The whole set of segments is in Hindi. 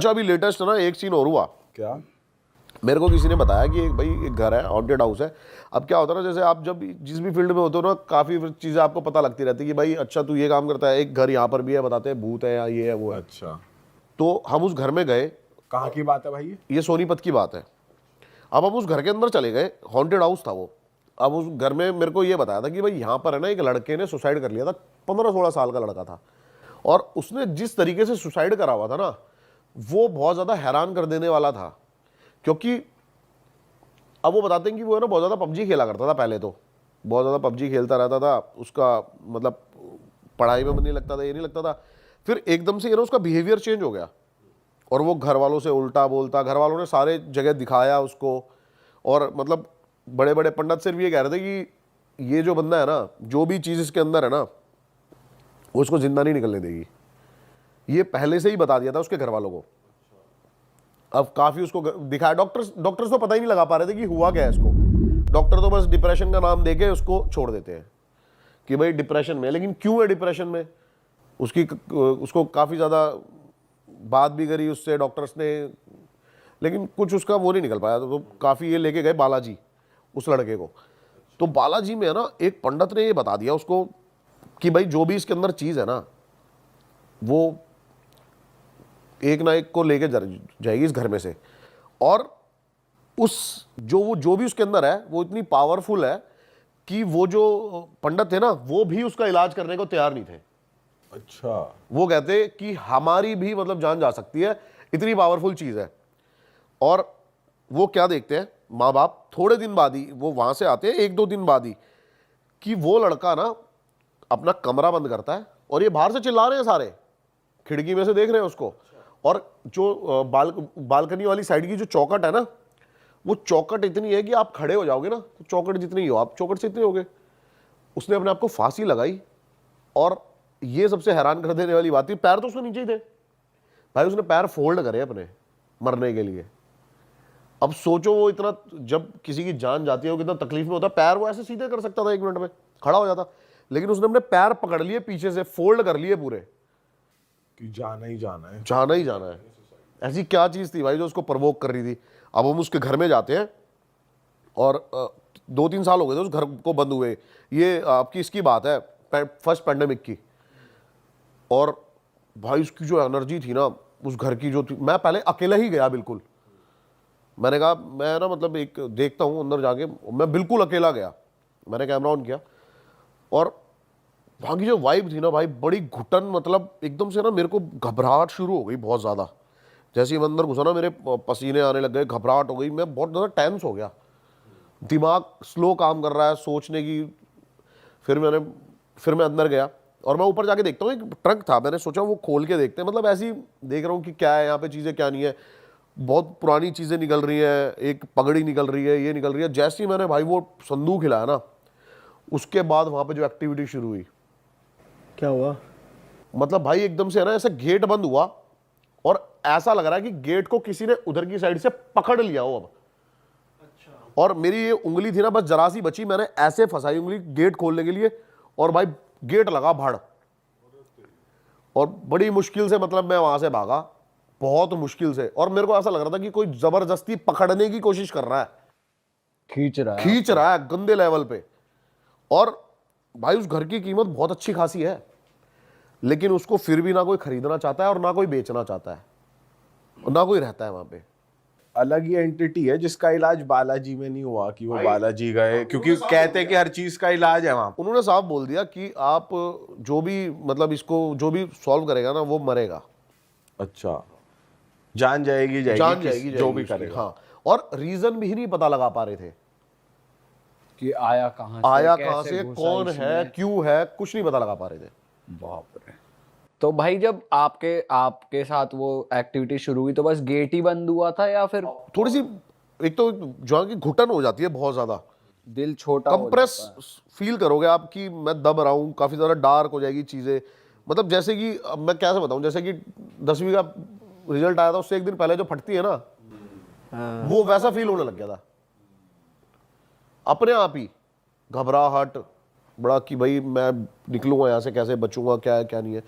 अच्छा अभी लेटेस्ट ना एक सीन और हुआ। क्या? मेरे को किसी ने बताया कि भाई एक घर है, हॉन्टेड हाउस है। अब क्या होता है ना, जैसे आप जब जिस भी फील्ड में होते हो ना, काफ़ी चीज़ें आपको पता लगती रहती है कि भाई अच्छा तू ये काम करता है, एक घर यहाँ पर भी है, बताते हैं भूत है या ये है वो है। अच्छा, तो हम उस घर में गए। कहाँ की बात है भाई ये? सोनीपत की बात है। अब हम उस घर के अंदर चले गए, हॉन्टेड हाउस था वो। अब उस घर में मेरे को ये बताया था कि भाई यहाँ पर है ना, एक लड़के ने सुसाइड कर लिया था, 15-16 साल का लड़का था। और उसने जिस तरीके से सुसाइड करा हुआ था ना, वो बहुत ज़्यादा हैरान कर देने वाला था। क्योंकि अब वो बताते हैं कि वो है ना बहुत ज़्यादा पबजी खेला करता था पहले, तो बहुत ज़्यादा पबजी खेलता रहता था। उसका मतलब पढ़ाई में मन नहीं लगता था, ये नहीं लगता था। फिर एकदम से ये ना उसका बिहेवियर चेंज हो गया, और वो घर वालों से उल्टा बोलता। घर वालों ने सारे जगह दिखाया उसको, और मतलब बड़े बड़े पंडित सिर्फ ये कह रहे थे कि ये जो बंदा है ना, जो भी चीज़ इसके अंदर है ना, वो उसको जिंदा नहीं निकलने देगी। ये पहले से ही बता दिया था उसके घर वालों को। अब काफ़ी उसको दिखाया। डॉक्टर्स तो पता ही नहीं लगा पा रहे थे कि हुआ क्या है इसको। डॉक्टर तो बस डिप्रेशन का नाम देके उसको छोड़ देते हैं कि भाई डिप्रेशन में। लेकिन क्यों है डिप्रेशन में, उसको काफ़ी ज़्यादा बात भी करी उससे डॉक्टर्स ने, लेकिन कुछ उसका वो नहीं निकल पाया। तो काफ़ी ये लेके गए बालाजी उस लड़के को। तो बालाजी में है ना, एक पंडित ने ये बता दिया उसको कि भाई जो भी इसके अंदर चीज़ है ना, वो एक ना एक को लेके जाएगी इस घर में से। और उस जो भी उसके अंदर है, वो इतनी पावरफुल है कि वो जो पंडित थे ना, वो भी उसका इलाज करने को तैयार नहीं थे। अच्छा, वो कहते कि हमारी भी मतलब जान जा सकती है, इतनी पावरफुल चीज़ है। और वो क्या देखते हैं माँ बाप, थोड़े दिन बाद ही वो वहाँ से आते हैं, 1-2 दिन बाद ही, कि वो लड़का ना अपना कमरा बंद करता है, और ये बाहर से चिल्ला रहे हैं सारे, खिड़की में से देख रहे हैं उसको। और जो बालकनी वाली साइड की जो चौखट है ना, वो चौखट इतनी है कि आप खड़े हो जाओगे ना, तो चौखट जितनी ही हो, आप चौखट से इतने हो गए। उसने अपने आप को फांसी लगाई। और ये सबसे हैरान कर देने वाली बात थी, पैर तो उसके नीचे ही थे भाई, उसने पैर फोल्ड करे अपने मरने के लिए। अब सोचो वो इतना, जब किसी की जान जाती है वो कितना तकलीफ में होता है। पैर वो ऐसे सीधे कर सकता था, 1 मिनट में खड़ा हो जाता, लेकिन उसने अपने पैर पकड़ लिए पीछे से, फोल्ड कर लिए पूरे, कि जाना ही जाना है। जाना ही जाना है। ऐसी क्या चीज थी भाई जो उसको प्रवोक कर रही थी। अब हम उसके घर में जाते हैं, और 2-3 साल हो गए थे उस घर को बंद हुए। ये आपकी इसकी बात है, फर्स्ट पैंडेमिक की। और भाई उसकी जो एनर्जी थी ना उस घर की जो थी, मैं पहले अकेला ही गया बिल्कुल। मैंने कहा मैं ना मतलब एक देखता हूँ अंदर जाके, मैं बिल्कुल अकेला गया। मैंने कैमरा ऑन किया, और वहाँ की जो वाइब थी ना भाई, बड़ी घुटन, मतलब एकदम से ना मेरे को घबराहट शुरू हो गई बहुत ज़्यादा। जैसे ही मैं अंदर घुसा ना, मेरे पसीने आने लग गए, घबराहट हो गई, मैं बहुत ज़्यादा टेंस हो गया, दिमाग स्लो काम कर रहा है सोचने की। फिर मैं अंदर गया, और मैं ऊपर जाके देखता हूँ, एक ट्रक था, मैंने सोचा वो खोल के देखते हैं, मतलब ऐसे ही देख रहा हूँ कि क्या है यहाँ पे, चीज़ें क्या नहीं है। बहुत पुरानी चीज़ें निकल रही हैं, एक पगड़ी निकल रही है, ये निकल रही है। जैसे ही मैंने भाई वो संदूक हिलाया ना, उसके बाद वहाँ पे जो एक्टिविटी शुरू हुई। क्या हुआ? मतलब भाई एकदम से है ना, ऐसे गेट बंद हुआ, और ऐसा लग रहा है कि गेट को किसी ने उधर की साइड से पकड़ लिया हो अब। और मेरी ये उंगली थी ना, बस जरा सी बची, मैंने ऐसे फंसाई उंगली गेट खोलने के लिए, और भाई गेट लगा भाड़। और बड़ी मुश्किल से मतलब मैं वहां से भागा, बहुत मुश्किल से। और मेरे को ऐसा लग रहा था कि कोई जबरदस्ती पकड़ने की कोशिश कर रहा है, खींच रहा है गंदे लेवल पे। और भाई उस घर की कीमत बहुत अच्छी खासी है, लेकिन उसको फिर भी ना कोई खरीदना चाहता है, और ना कोई बेचना चाहता है, और ना कोई रहता है वहां पे। अलग ही एंटिटी है जिसका इलाज बालाजी में नहीं हुआ कि वो बालाजी गए, क्योंकि कहते हैं कि हर चीज का इलाज है वहां। उन्होंने साफ बोल दिया कि आप जो भी मतलब इसको जो भी सॉल्व करेगा ना, वो मरेगा। अच्छा, जान जाएगी जान जाएगी जो भी उसकी, करेगा। हाँ। और रीजन भी नहीं पता लगा पा रहे थे कि आया कहाँ से, कौन है, क्यों है, कुछ नहीं पता लगा पा रहे थे। बाप रे। तो भाई जब आपके साथ वो एक्टिविटी शुरू हुई, तो बस गेट ही बंद हुआ था या फिर थोड़ी सी, एक तो जहाँ की घुटन हो जाती है बहुत ज्यादा, दिल छोटा हो कंप्रेस जाता है? फील करोगे आप कि मैं दब रहा हूँ, काफी ज्यादा डार्क हो जाएगी चीजें। मतलब जैसे कि अब मैं कैसे बताऊं, जैसे कि 10वीं का रिजल्ट आया था, उससे 1 दिन पहले जो फटती है ना, वो वैसा फील होने लग गया था अपने आप ही। घबराहट बड़ा कि भाई मैं निकलूंगा यहाँ से कैसे, बचूंगा क्या है क्या नहीं है।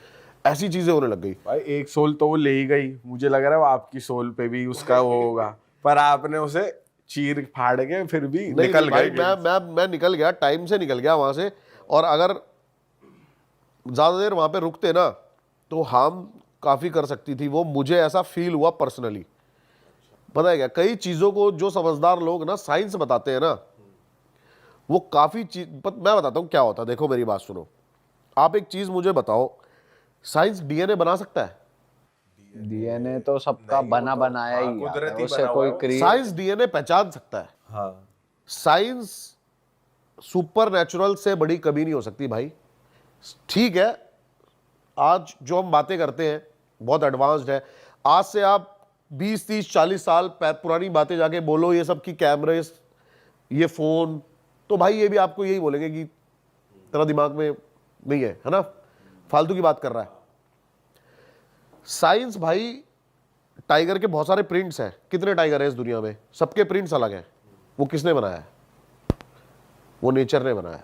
ऐसी चीजें होने लग गई। भाई एक सोल तो वो ले ही गई, मुझे लग रहा है वो आपकी सोल पे भी उसका वो होगा, पर आपने उसे चीर फाड़ के फिर भी नहीं निकल नहीं भाई, गए। मैं निकल गया, टाइम से निकल गया वहां से। और अगर ज्यादा देर वहां पे रुकते ना तो हार्म काफी कर सकती थी वो, मुझे ऐसा फील हुआ पर्सनली। पता है क्या, कई चीजों को जो समझदार लोग ना साइंस बताते हैं ना, वो काफी चीज मैं बताता हूं क्या होता है। देखो मेरी बात सुनो, आप एक चीज मुझे बताओ, साइंस डीएनए बना सकता है? डीएनए तो सबका बना बनाया ही आता है, कुदरती उससे बना कोई हुआ है। क्रिएट। साइंस डीएनए पहचान सकता है। हाँ साइंस सुपर नेचुरल से बड़ी कभी नहीं हो सकती भाई। ठीक है, आज जो हम बातें करते हैं बहुत एडवांस्ड है। आज से आप 20 30 40 साल पुरानी बातें जाके बोलो ये सब की कैमरे, ये फोन, तो भाई ये भी आपको यही बोलेंगे कि तेरा दिमाग में नहीं है ना, फालतू की बात कर रहा है। साइंस भाई, टाइगर के बहुत सारे प्रिंट्स हैं, कितने टाइगर हैं इस दुनिया में, सबके प्रिंट्स अलग हैं। वो किसने बनाया है? वो नेचर ने बनाया है।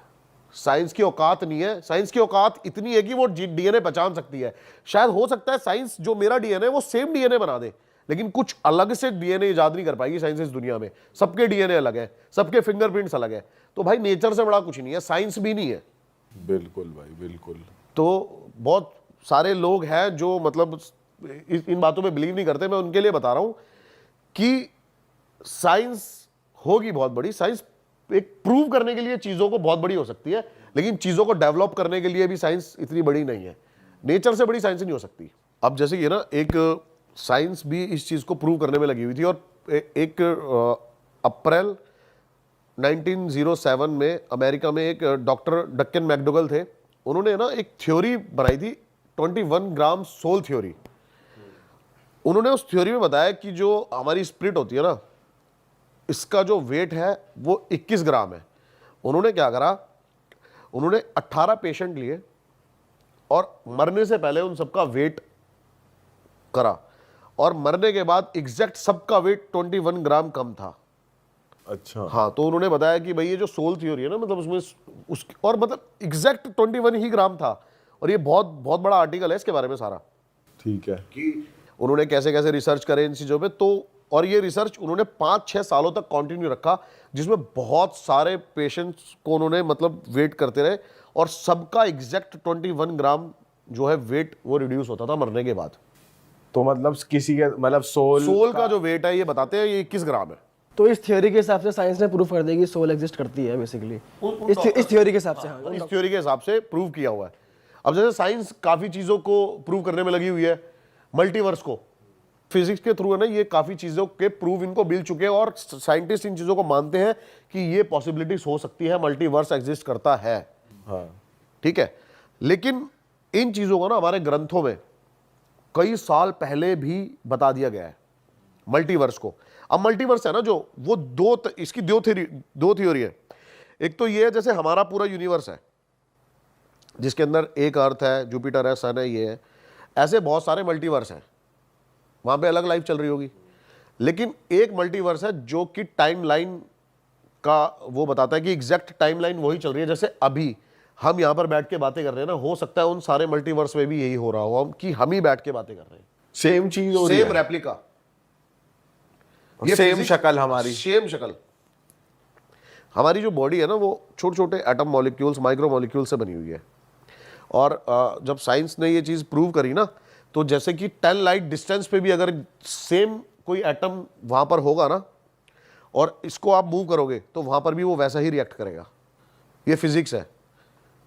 साइंस की औकात नहीं है, साइंस की औकात इतनी है कि वो डीएनए पहचान सकती है। शायद हो सकता है साइंस जो मेरा डीएनए वो सेम डीएनए बना दे, लेकिन कुछ अलग से डीएनए इजाद नहीं कर पाएगी साइंस इस दुनिया में। सबके डीएनए अलग है, सबके फिंगरप्रिंट्स अलग है। तो भाई नेचर से बड़ा कुछ नहीं है, साइंस भी नहीं है। बिल्कुल भाई बिल्कुल। तो बहुत सारे लोग हैं जो मतलब इन बातों पे बिलीव नहीं करते। मैं उनके लिए बता रहा हूं कि साइंस होगी बहुत बड़ी। साइंस एक प्रूव करने के लिए चीजों को बहुत बड़ी हो सकती है, लेकिन चीजों को डेवलप करने के लिए भी साइंस इतनी बड़ी नहीं है। नेचर से बड़ी साइंस नहीं हो सकती। अब जैसे कि ना, एक साइंस भी इस चीज को प्रूव करने में लगी हुई थी। और एक अप्रैल 1907 में अमेरिका में एक डॉक्टर डक्कन मैकडोगल थे, उन्होंने ना एक थ्योरी बनाई थी, 21 ग्राम सोल थ्योरी। उन्होंने उस थ्योरी में बताया कि जो हमारी स्प्रिट होती है ना, इसका जो वेट है वो 21 ग्राम है। उन्होंने क्या करा, उन्होंने 18 पेशेंट लिए और मरने से पहले उन सबका वेट करा, और मरने के बाद एग्जैक्ट सबका वेट 21 ग्राम कम था। अच्छा हाँ, तो उन्होंने बताया कि भाई ये जो सोल थ्योरी है ना, मतलब उसमें और मतलब एग्जैक्ट 21 ही ग्राम था। और ये बहुत बहुत बड़ा आर्टिकल है इसके बारे में सारा, ठीक है। कि उन्होंने कैसे कैसे रिसर्च करे इन चीजों पे। तो और ये रिसर्च उन्होंने 5-6 सालों तक कंटिन्यू रखा, जिसमें बहुत सारे पेशेंट्स को उन्होंने मतलब वेट करते रहे, और सबका एग्जैक्ट 21 ग्राम जो है वेट वो रिड्यूस होता था मरने के बाद। तो मतलब किसी के मतलब सोल का जो वेट है ये बताते हैं ये 21 ग्राम है। तो इस थ्योरी के हिसाब से साइंस ने प्रूव कर दिया कि सोल एग्जिस्ट करती है बेसिकली, इस थ्योरी के हिसाब से। हाँ, इस थ्योरी के हिसाब से प्रूव किया हुआ है। अब जैसे साइंस काफी चीजों को प्रूव करने में लगी हुई है, मल्टीवर्स को फिजिक्स के थ्रू है ना, ये काफी चीजों के प्रूव इनको मिल चुके हैं, और साइंटिस्ट इन चीजों को मानते हैं कि ये पॉसिबिलिटीज हो सकती है, मल्टीवर्स एग्जिस्ट करता है। हाँ ठीक है, लेकिन इन चीजों को ना हमारे ग्रंथों में कई साल पहले भी बता दिया गया है, मल्टीवर्स को। अब मल्टीवर्स है ना जो, वो इसकी दो थ्योरी है। एक तो ये है, जैसे हमारा पूरा यूनिवर्स है जिसके अंदर एक अर्थ है, जुपिटर है, सन है, ये है। ऐसे बहुत सारे मल्टीवर्स हैं, वहां पे अलग लाइफ चल रही होगी। लेकिन एक मल्टीवर्स है जो कि टाइमलाइन का वो बताता है कि एग्जैक्ट टाइमलाइन वही चल रही है। जैसे अभी हम यहां पर बैठ के बातें कर रहे हैं ना, हो सकता है उन सारे मल्टीवर्स में भी यही हो रहा हो कि हम ही बैठ के बातें कर रहे हैं, सेम चीज हो रही सेम है, रेप्लिका, सेम शक्ल हमारी। सेम शक्ल। हमारी जो बॉडी है ना वो छोटे छोटे एटम मॉलिक्यूल्स, माइक्रो मॉलिक्यूल से बनी हुई है। और जब साइंस ने ये चीज प्रूव करी ना, तो जैसे कि 10 लाइट डिस्टेंस पे भी अगर सेम कोई एटम वहां पर होगा ना, और इसको आप मूव करोगे तो वहां पर भी वो वैसा ही रिएक्ट करेगा। ये फिजिक्स है।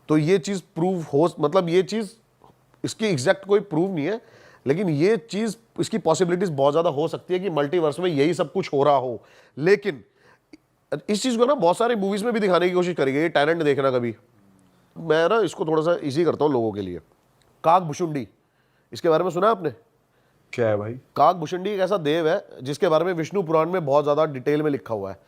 तो ये चीज प्रूव हो, मतलब ये चीज, इसकी एग्जैक्ट कोई प्रूव नहीं है, लेकिन ये चीज, इसकी पॉसिबिलिटीज बहुत ज्यादा हो सकती है कि मल्टीवर्स में यही सब कुछ हो रहा हो। लेकिन इस चीज को ना बहुत सारी मूवीज में भी दिखाने की कोशिश करी गई। टैलेंट देखना कभी, मैं ना इसको थोड़ा सा इजी करता हूं लोगों के लिए। काकभुशुंडी, इसके बारे में सुना है आपने? क्या है भाई? काकभुशुंडी एक ऐसा देव है जिसके बारे में विष्णु पुराण में बहुत ज्यादा डिटेल में लिखा हुआ है,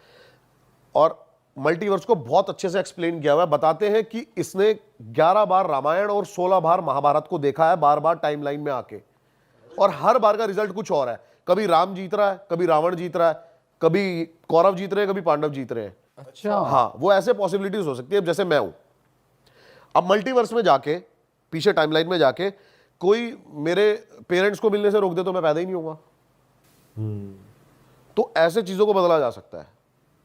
और मल्टीवर्स को बहुत अच्छे से एक्सप्लेन किया हुआ है। बताते हैं कि इसने 11 बार रामायण और 16 बार महाभारत को देखा है, बार बार टाइमलाइन में आके, और हर बार का रिजल्ट कुछ और है। कभी राम जीत रहा है, कभी रावण जीत रहा है, कभी कौरव जीत रहे हैं, कभी पांडव जीत रहे हैं। अच्छा, हाँ, वो ऐसे पॉसिबिलिटीज हो सकती है। जैसे मैं हूं, अब मल्टीवर्स में जाके, पीछे टाइमलाइन में जाके कोई मेरे पेरेंट्स को मिलने से रोक दे तो मैं पैदा ही नहीं होगा। तो ऐसे चीजों को बदला जा सकता है।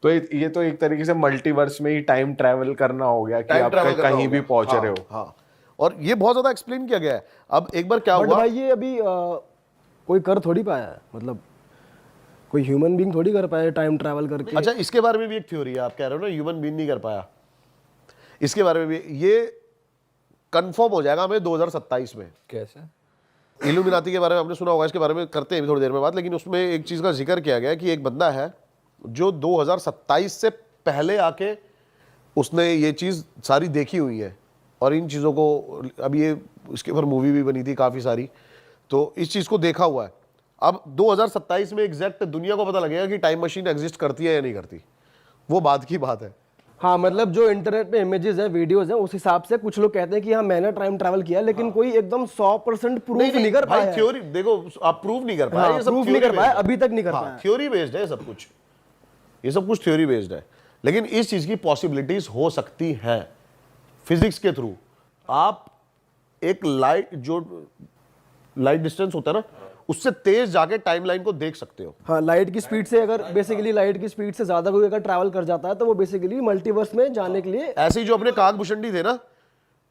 तो ये तो एक तरीके से मल्टीवर्स में ही टाइम ट्रैवल करना हो गया कि टाइम आप ट्रैवल करना कहीं हो भी गया। पहुंच हाँ, रहे हो। हाँ, और ये बहुत ज्यादा एक्सप्लेन किया गया है। अब एक बार क्या बट हुआ, भाई ये अभी कोई कर थोड़ी पाया है, मतलब कोई ह्यूमन बीइंग थोड़ी कर पाया टाइम ट्रैवल करके। अच्छा इसके बारे में भी एक थ्योरी है, आप कह रहे हो ना ह्यूमन बीइंग नहीं कर पाया, इसके बारे में भी ये कंफर्म हो जाएगा हमें 2027 में। कैसे? इल्यूमिनाती के बारे में आपने सुना होगा, इसके बारे में करते हैं थोड़ी देर में बात, लेकिन उसमें एक चीज का जिक्र किया गया है कि एक बंदा है जो 2027 से पहले आके उसने ये चीज सारी देखी हुई है, और इन चीजों को अब ये इसके ऊपर मूवी भी बनी थी काफी सारी, तो इस चीज को देखा हुआ है। अब 2027 में एग्जैक्ट दुनिया को पता लगेगा कि टाइम मशीन एग्जिस्ट करती है या नहीं करती, वो बात की बात है। हाँ मतलब जो इंटरनेट पे इमेजेस है, वीडियोस है, उस हिसाब से कुछ लोग कहते हैं कि हाँ मैंने टाइम ट्रैवल किया, लेकिन कोई एकदम 100% प्रूफ नहीं कर पाया है। थ्योरी देखो, आप प्रूव नहीं कर पाए, हाँ, ये सब proof नहीं theory कर पाया, based है। अभी तक नहीं कर हाँ, पाया। थ्योरी बेस्ड है सब कुछ, ये सब कुछ थ्योरी बेस्ड है, लेकिन इस चीज की पॉसिबिलिटीज हो सकती हैं फिजिक्स के थ्रू। आप एक लाइट डिस्टेंस होता है ना, उससे तेज जाके टाइमलाइन को देख सकते हो। हाँ लाइट की स्पीड से, अगर बेसिकली लाइट की स्पीड से ज्यादा कोई अगर ट्रैवल कर जाता है तो वो बेसिकली मल्टीवर्स में जाने के लिए। ऐसे ही जो अपने काकभूषणी थे ना,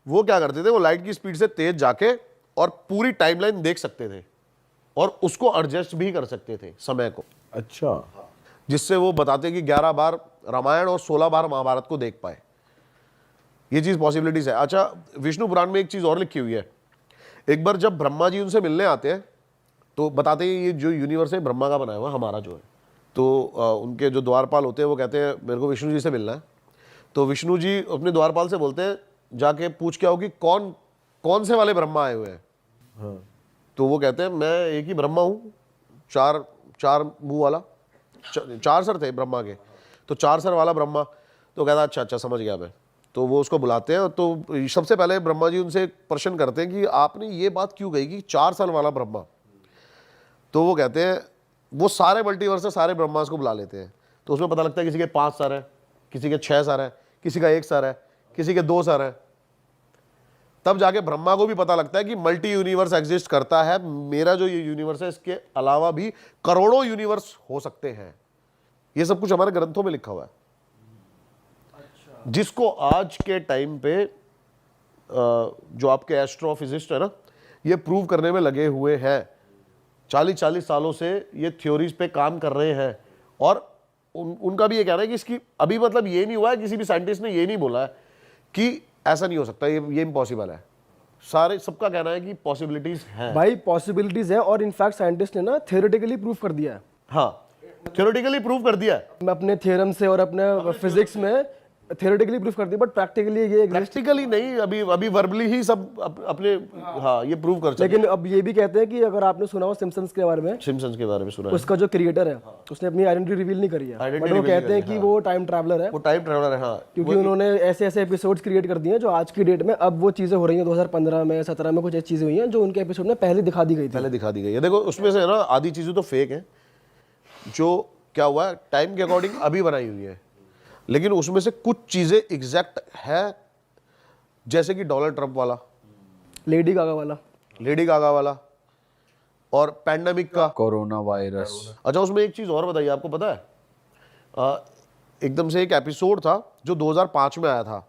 वो क्या करते थे, वो लाइट की स्पीड से तेज जाके और पूरी टाइमलाइन देख सकते थे, और उसको एडजस्ट भी कर सकते थे समय को, अच्छा, जिससे वो बताते कि 11 बार रामायण और 16 बार महाभारत को देख पाए। ये चीज पॉसिबिलिटीज है। अच्छा, विष्णु पुराण में एक चीज और लिखी हुई है। एक बार जब ब्रह्मा जी उनसे मिलने आते हैं तो बताते हैं ये जो यूनिवर्स है ब्रह्मा का बनाया हुआ, हमारा जो है। तो उनके जो द्वारपाल होते हैं वो कहते हैं मेरे को विष्णु जी से मिलना है। तो विष्णु जी अपने द्वारपाल से बोलते हैं जाके पूछ के आओ कि कौन कौन से वाले ब्रह्मा आए हुए हैं। तो वो कहते हैं मैं एक ही ब्रह्मा हूँ, चार मुंह वाला, 4 सर थे ब्रह्मा के, तो 4 सर वाला ब्रह्मा। तो कहता अच्छा समझ गया मैं। तो वो उसको बुलाते हैं, तो सबसे पहले ब्रह्मा जी उनसे एक प्रश्न करते हैं कि आपने ये बात क्यों कही कि 4 सर वाला ब्रह्मा। तो वो कहते हैं, वो सारे मल्टीवर्स से सारे ब्रह्मास को बुला लेते हैं, तो उसमें पता लगता है किसी के 5 सर है, किसी के 6 सर है, किसी का 1 सर है, किसी के 2 सर है। तब जाके ब्रह्मा को भी पता लगता है कि मल्टी यूनिवर्स एग्जिस्ट करता है, मेरा जो ये यूनिवर्स है इसके अलावा भी करोड़ों यूनिवर्स हो सकते हैं। ये सब कुछ हमारे ग्रंथों में लिखा हुआ है, जिसको आज के टाइम पे जो आपके एस्ट्रोफिजिस्ट है ना, ये प्रूव करने में लगे हुए हैं। 40 सालों से ये थ्योरीज पे काम कर रहे हैं, और उनका भी ये कहना है कि इसकी अभी मतलब ये नहीं हुआ है, किसी भी साइंटिस्ट ने ये नहीं बोला है कि ऐसा नहीं हो सकता, ये इम्पॉसिबल है। सारे सबका कहना है कि पॉसिबिलिटीज हैं। भाई पॉसिबिलिटीज है, और इनफैक्ट साइंटिस्ट ने ना थियोरेटिकली प्रूव कर दिया है। हाँ, थ्योरेटिकली प्रूव कर दिया है, मैं अपने थ्योरम से और अपने फिजिक्स में थियोरेटिकली प्रूव कर दिया, बट प्रैक्टिकली ये एग्जिस्ट। प्रैक्टिकली नहीं, अभी वर्बली ही सब अपने हाँ ये प्रूव कर सकते। लेकिन अब ये भी कहते हैं कि अगर आपने सुना हो सिम्पसन्स के बारे में, सिम्पसन्स के बारे में सुना है, उसका जो क्रिएटर है उसने अपनी आइडेंटिटी रिवील नहीं करी है, Identity बट वो reveal कहते नहीं हैं करी, कि वो टाइम ट्रैवलर है, वो टाइम ट्रैवलर है। हाँ, क्योंकि उन्होंने ऐसे ऐसे एपिसोड्स क्रिएट कर दिए हैं जो आज की डेट में अब वो चीजें हो रही हैं। 2015 में 17 में कुछ ऐसी चीजें हुई हैं जो उनके एपिसोड में पहले दिखा दी गई थी। पहले दिखा दी गई है। देखो उसमें से ना आधी चीजें तो फेक है, जो क्या हुआ है टाइम के अकॉर्डिंग अभी बनाई हुई है, लेकिन उसमें से कुछ चीजें एग्जैक्ट है, जैसे कि डोनाल्ड ट्रंप वाला, लेडी गागा वाला और पैंडेमिक का, कोरोना वायरस। अच्छा उसमें एक चीज और बताइए, आपको पता है एकदम से एक एपिसोड था जो 2005 में आया था।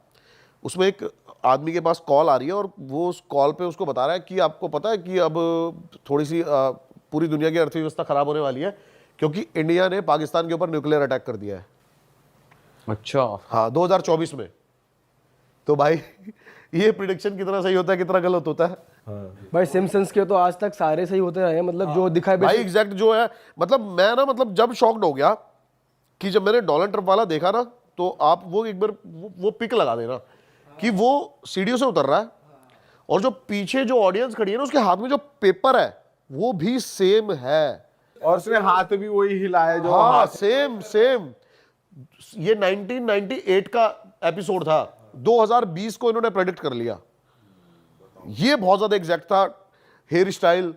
उसमें एक आदमी के पास कॉल आ रही है, और वो उस कॉल पे उसको बता रहा है कि आपको पता है कि अब थोड़ी सी पूरी दुनिया की अर्थव्यवस्था खराब होने वाली है, क्योंकि इंडिया ने पाकिस्तान के ऊपर न्यूक्लियर अटैक कर दिया है। अच्छा, हाँ 2024 में। तो भाई ये प्रिडिक्शन कितना सही होता है, कितना गलत होता है। भाई सिम्पसन्स के तो आज तक सारे सही होते रहे हैं, मतलब जो दिखाए भाई एग्जैक्ट जो है, मतलब मैं ना मतलब जब शॉक्ड हो गया कि जब मैंने डोनाल्ड ट्रंप वाला देखा ना, तो आप वो एक बार वो पिक लगा देना कि वो सीढ़ियों से उतर रहा है, और जो पीछे जो ऑडियंस खड़ी है ना, उसके हाथ में जो पेपर है वो भी सेम है, और उसने हाथ भी वही हिलाया जो हाँ सेम। ये 1998 का एपिसोड था, 2020 को इन्होंने प्रेडिक्ट कर लिया। ये बहुत ज्यादा एग्जैक्ट था। हेयर स्टाइल,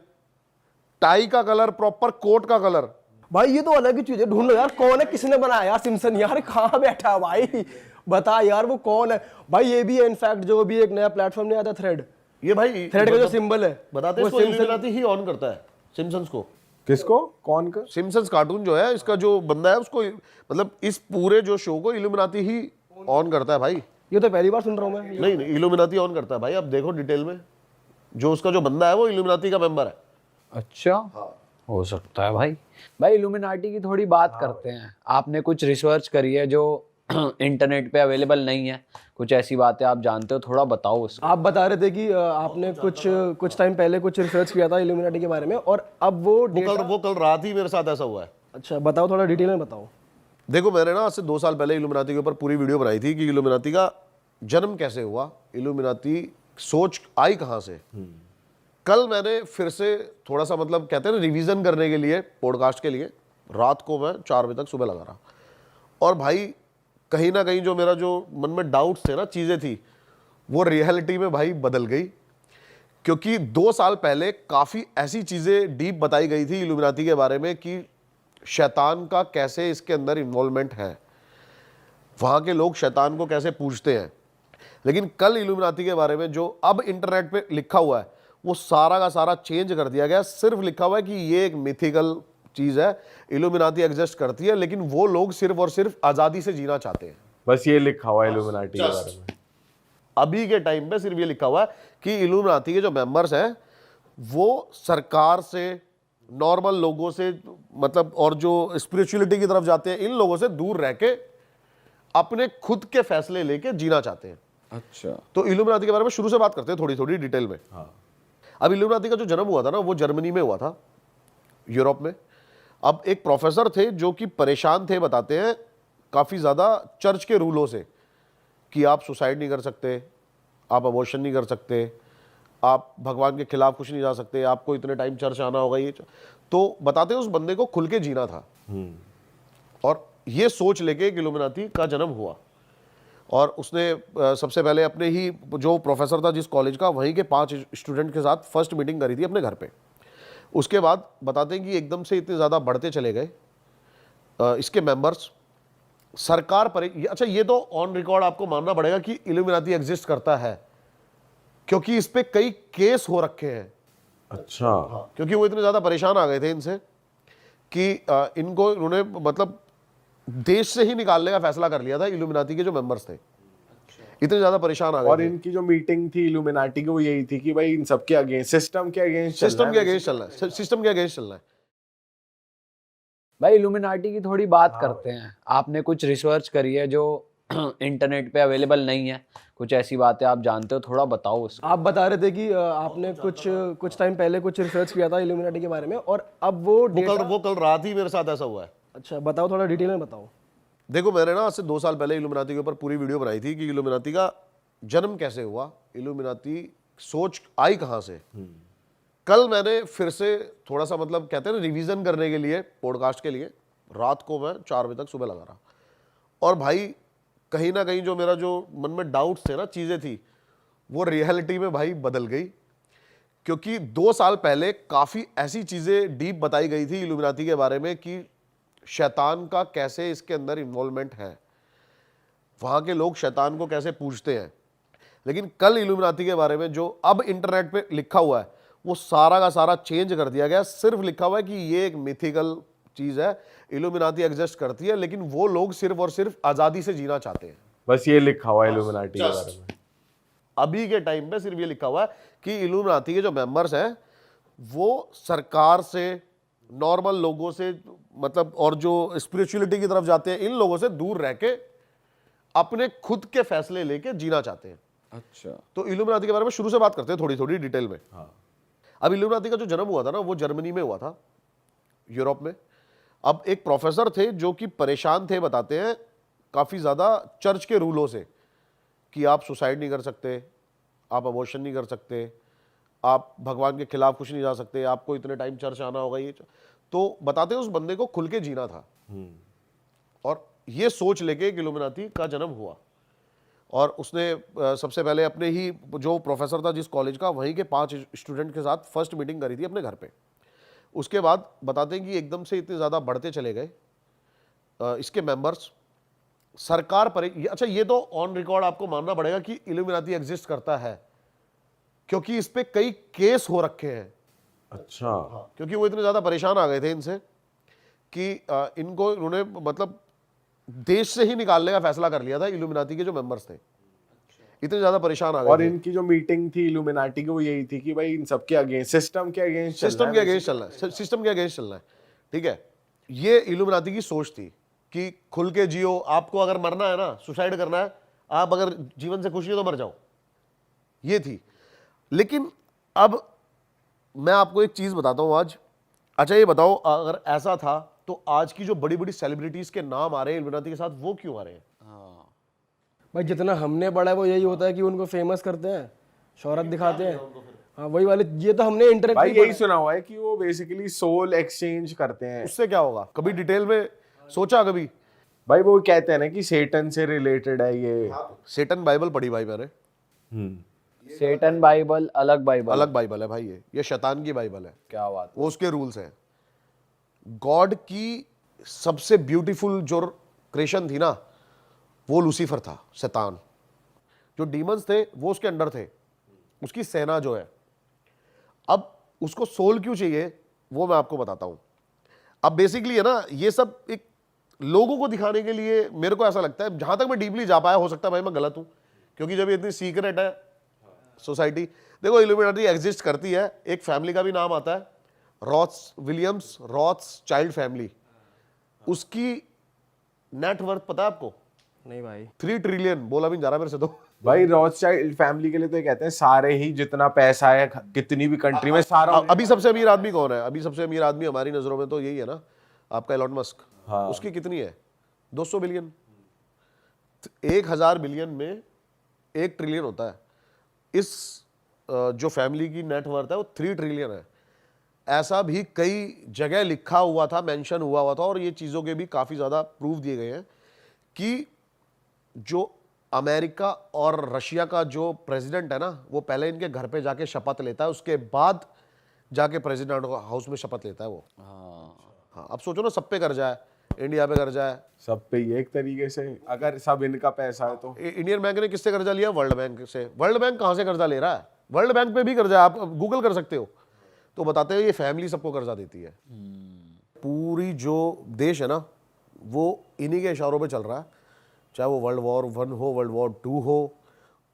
टाई का कलर, प्रॉपर कोट का कलर। भाई ये तो अलग ही चीज है, ढूंढ लो यार कौन है, किसने बनाया यार सिम्पसन, यार कहाँ बैठा है भाई, बता यार वो कौन है भाई। ये भी है इनफैक्ट जो भी एक नया प्लेटफॉर्म नहीं आता थ्रेड, ये भाई थ्रेड का जो सिंबल है बताते वो इसको इल्यूमिनाटी ही ऑन करता है सिम्पसन्स को। किसको? कौन का? सिम्पसन्स कार्टून जो है, इसका जो बंदा है उसको, मतलब इस पूरे जो शो को इल्यूमिनाटी ही ऑन करता है भाई। ये तो पहली बार सुन रहा हूँ मैं। नहीं नहीं, इल्यूमिनाटी ऑन करता है भाई, आप देखो डिटेल में, जो उसका जो बंदा है वो इल्यूमिनाटी का मेंबर है। अच्छा, हो सकता है भाई। भाई इल्यूमिनाटी की थोड़ी बात करते हैं। आपने कुछ रिसर्च करी है जो इंटरनेट पे अवेलेबल नहीं है, कुछ ऐसी बातें आप जानते हो, थोड़ा बताओ उसको। आप बता रहे थे कि आपने कुछ टाइम पहले कुछ रिसर्च किया था इल्यूमिनाटी के बारे में, और अब वो कल रात ही मेरे साथ ऐसा हुआ है। अच्छा बताओ, थोड़ा डिटेल में बताओ। देखो मैंने ना आज से 2 साल पहले इल्यूमिनाटी के ऊपर पूरी वीडियो बनाई थी कि इल्यूमिनाटी का जन्म कैसे हुआ, इल्यूमिनाटी सोच आई कहाँ से। कल मैंने फिर से थोड़ा सा, मतलब कहते हैं ना, रिवीजन करने के लिए, पॉडकास्ट के लिए, रात को मैं 4 बजे तक सुबह लगा रहा। और भाई कहीं ना कहीं जो मेरा जो मन में डाउट्स थे ना, चीज़ें थी, वो रियलिटी में भाई बदल गई। क्योंकि 2 साल पहले काफ़ी ऐसी चीज़ें डीप बताई गई थी इल्यूमिनाटी के बारे में कि शैतान का कैसे इसके अंदर इन्वॉल्वमेंट है, वहाँ के लोग शैतान को कैसे पूजते हैं। लेकिन कल इल्यूमिनाटी के बारे में जो अब इंटरनेट पे लिखा हुआ है, वो सारा का सारा चेंज कर दिया गया। सिर्फ लिखा हुआ है कि ये एक मिथिकल चीज़ है, इल्यूमिनाटी एग्जिस्ट करती है, लेकिन वो लोग सिर्फ और सिर्फ आज़ादी से जीना चाहते हैं। बस ये लिखा हुआ है इल्यूमिनाटी के बारे में। अभी के टाइम पे सिर्फ ये लिखा हुआ है कि इल्यूमिनाटी के जो मेंबर्स हैं वो सरकार से, नॉर्मल लोगों से, मतलब और जो स्पिरिचुअलिटी की तरफ जाते हैं, इन लोगों से दूर रह के अपने खुद के फैसले लेके जीना चाहते हैं। अच्छा, तो इल्यूमिनाटी के बारे में शुरू से बात करते हैं, थोड़ी थोड़ी डिटेल में। हाँ। अब इल्यूमिनाटी का जो जन्म हुआ था ना, वो जर्मनी में हुआ था, यूरोप में। अब एक प्रोफेसर थे जो कि परेशान थे, बताते हैं, काफ़ी ज़्यादा चर्च के रूलों से, कि आप सुसाइड नहीं कर सकते, आप अबॉर्शन नहीं कर सकते, आप भगवान के खिलाफ कुछ नहीं जा सकते, आपको इतने टाइम चर्च आना होगा। ये तो बताते हैं उस बंदे को खुल के जीना था, और ये सोच लेके इल्यूमिनाटी का जन्म हुआ। और उसने सबसे पहले अपने ही जो प्रोफेसर था जिस कॉलेज का, वहीं के 5 स्टूडेंट के साथ फर्स्ट मीटिंग करी थी अपने घर पे। उसके बाद बताते हैं कि एकदम से इतने ज़्यादा बढ़ते चले गए इसके मेंबर्स, सरकार पर। अच्छा, ये तो ऑन रिकॉर्ड आपको मानना पड़ेगा कि इल्यूमिनाटी एग्जिस्ट करता है, क्योंकि इस पे कई केस हो रखे हैं। अच्छा, क्योंकि वो इतने ज़्यादा परेशान आ गए थे इनसे कि इनको, इन्होंने मतलब देश से ही निकालने का फैसला कर लिया था, इल्यूमिनाटी के जो मेंबर्स थे। इतने ज्यादा परेशान आ गए और थे। इनकी जो मीटिंग थी इल्यूमिनाटी की, वो यही थी कि भाई इन सबके अगेंस्ट, सिस्टम के अगेंस्ट सिस्टम के अगेंस्ट चलना है, सिस्टम के अगेंस्ट चलना है। भाई इल्यूमिनाटी की थोड़ी बात करते हैं। आपने कुछ रिसर्च करी है जो इंटरनेट पे अवेलेबल नहीं है, कुछ ऐसी बातें आप जानते हो, थोड़ा बताओ उसको। आप बता रहे थे कि आपने कुछ टाइम पहले कुछ रिसर्च किया था इल्यूमिनाटी के बारे में, और अब वो कल रात ही मेरे साथ ऐसा हुआ है। अच्छा बताओ, थोड़ा डिटेल में बताओ। देखो मैंने ना आज से 2 साल पहले इल्यूमिनाटी के ऊपर पूरी वीडियो बनाई थी कि इल्यूमिनाटी का जन्म कैसे हुआ, इल्यूमिनाटी सोच आई कहाँ से। कल मैंने फिर से थोड़ा सा, मतलब कहते हैं ना, रिवीजन करने के लिए, पॉडकास्ट के लिए, रात को मैं 4 बजे तक सुबह लगा रहा। और भाई कहीं ना कहीं जो मेरा जो मन में डाउट्स थे ना, चीज़ें थी, वो रियलिटी में भाई बदल गई। क्योंकि 2 साल पहले काफ़ी ऐसी चीज़ें डीप बताई गई थी इल्यूमिनाटी के बारे में कि शैतान का कैसे इसके अंदर इन्वॉल्वमेंट है, वहाँ के लोग शैतान को कैसे पूजते हैं। लेकिन कल इल्यूमिनाटी के बारे में जो अब इंटरनेट पे लिखा हुआ है, वो सारा का सारा चेंज कर दिया गया। सिर्फ लिखा हुआ है कि ये एक मिथिकल चीज़ है, इल्यूमिनाटी एग्जिस्ट करती है, लेकिन वो लोग सिर्फ और सिर्फ आज़ादी से जीना चाहते हैं। बस ये लिखा हुआ है इल्यूमिनाटी के बारे में। अभी के टाइम पे सिर्फ ये लिखा हुआ है कि इल्यूमिनाटी के जो मेंबर्स हैं वो सरकार से, नॉर्मल लोगों से, मतलब और जो स्पिरिचुअलिटी की तरफ जाते हैं, इन लोगों से दूर रह के अपने खुद के फैसले लेके जीना चाहते हैं। अच्छा, तो इल्यूमिनाटी के बारे में शुरू से बात करते हैं, थोड़ी थोड़ी डिटेल में। हाँ। अब इल्यूमिनाटी का जो जन्म हुआ था ना, वो जर्मनी में हुआ था, यूरोप में। अब एक प्रोफेसर थे जो कि परेशान थे, बताते हैं, काफ़ी ज़्यादा चर्च के रूलों से, कि आप सुसाइड नहीं कर सकते, आप अबॉर्शन नहीं कर सकते, आप भगवान के खिलाफ कुछ नहीं जा सकते, आपको इतने टाइम चर्च आना होगा। ये तो बताते हैं उस बंदे को खुल के जीना था, और ये सोच लेके इल्यूमिनाटी का जन्म हुआ। और उसने सबसे पहले अपने ही जो प्रोफेसर था जिस कॉलेज का, वहीं के 5 स्टूडेंट के साथ फर्स्ट मीटिंग करी थी अपने घर पे। उसके बाद बताते हैं कि एकदम से इतने ज़्यादा बढ़ते चले गए इसके मेंबर्स, सरकार पर। अच्छा, ये तो ऑन रिकॉर्ड आपको मानना पड़ेगा कि इल्यूमिनाटी एग्जिस्ट करता है, क्योंकि इस पे कई केस हो रखे हैं। अच्छा। क्योंकि वो इतने ज्यादा परेशान आ गए थे इनसे कि इनको इन्होंने मतलब देश से ही निकालने का फैसला कर लिया था, इल्यूमिनाटी के जो मेंबर्स थे इतने ज्यादा परेशान आ और गए थे। इनकी जो मीटिंग थी इल्यूमिनाटी की वो यही थी कि भाई इन सबके अगेंस्ट, सिस्टम के अगेंस्ट सिस्टम के अगेंस्ट चलना है, सिस्टम के अगेंस्ट चलना है, ठीक है। ये इल्यूमिनाटी की सोच थी कि खुल के जियो, आपको अगर मरना है ना, सुसाइड करना है, आप अगर जीवन से खुशी हो तो मर जाओ, ये थी। लेकिन अब मैं आपको एक चीज बताता हूं आज। अच्छा ये बताओ, अगर ऐसा था तो आज की जो बड़ी बड़ी सेलिब्रिटीज के नाम आ रहे हैं इल्यूमिनाटी के साथ, वो क्यों आ रहे हैं? भाई जितना हमने पढ़ा है वो यही होता है कि उनको फेमस करते हैं, शोहरत दिखाते हैं। हाँ वही वाले, ये तो हमने इंटरनेट भाई यही सुना हुआ है कि वो बेसिकली सोल एक्सचेंज करते हैं। उससे क्या होगा? कभी डिटेल में सोचा कभी? भाई वो कहते हैं ना कि सेटन से रिलेटेड है ये। सेटन बाइबल पढ़ी भाई मैंने, सेटन बाइबल अलग बाइबल, अलग बाइबल है भाई, ये शैतान की बाइबल है, क्या बात। वो उसके रूल्स हैं। गॉड की सबसे ब्यूटीफुल जो क्रिएशन थी ना, वो लूसीफर था, शैतान। जो डीमंस थे वो उसके अंडर थे, उसकी सेना जो है। अब उसको सोल क्यों चाहिए वो मैं आपको बताता हूं। अब बेसिकली है ना, ये सब एक लोगों को दिखाने के लिए, मेरे को ऐसा लगता है, जहां तक मैं डीपली जा पाया, हो सकता है भाई मैं गलत हूं, क्योंकि जब ये इतनी सीक्रेट है सोसाइटी। देखो इल्यूमिनाटी एग्जिस्ट करती है, एक फैमिली का भी नाम आता है, रॉथ्स विलियम्स रॉथ्स चाइल्ड फैमिली। उसकी नेट वर्थ पता है आपको? नहीं भाई। 3 ट्रिलियन, बोला भी नहीं जा रहा मेरे से तो। भाई रॉथस्चाइल्ड फैमिली के लिए तो ये कहते हैं सारे ही जितना पैसा है कितनी भी कंट्री में सारा। अभी सबसे अमीर आदमी कौन है? अभी सबसे अमीर आदमी हमारी नजरों में तो यही है ना, आपका एलॉन मस्क। हाँ। उसकी कितनी है? 200 बिलियन। 1000 बिलियन में 1 ट्रिलियन होता है। इस जो फैमिली की नेटवर्थ है वो 3 ट्रिलियन है। ऐसा भी कई जगह लिखा हुआ था, मेंशन हुआ था, और ये चीजों के भी काफी ज्यादा प्रूफ दिए गए हैं कि जो अमेरिका और रशिया का जो प्रेसिडेंट है ना, वो पहले इनके घर पे जाके शपथ लेता है, उसके बाद जाके प्रेसिडेंट हाउस में शपथ लेता है वो। हाँ, अब सोचो ना, सब पे कर्जा है, इंडिया पे कर्जा है, सब पे ही एक तरीके से, अगर सब इनका पैसा है तो। इंडियन बैंक ने किससे कर्जा लिया? वर्ल्ड बैंक से। वर्ल्ड बैंक कहां से कर्जा ले रहा है? वर्ल्ड बैंक पे भी कर्जा है, आप गूगल कर सकते हो, तो बताते हैं ये फैमिली सबको कर्जा देती है। पूरी जो देश है ना, वो इन्हीं के इशारों पे चल रहा है, चाहे वो वर्ल्ड वॉर 1 हो, वर्ल्ड वॉर 2 हो,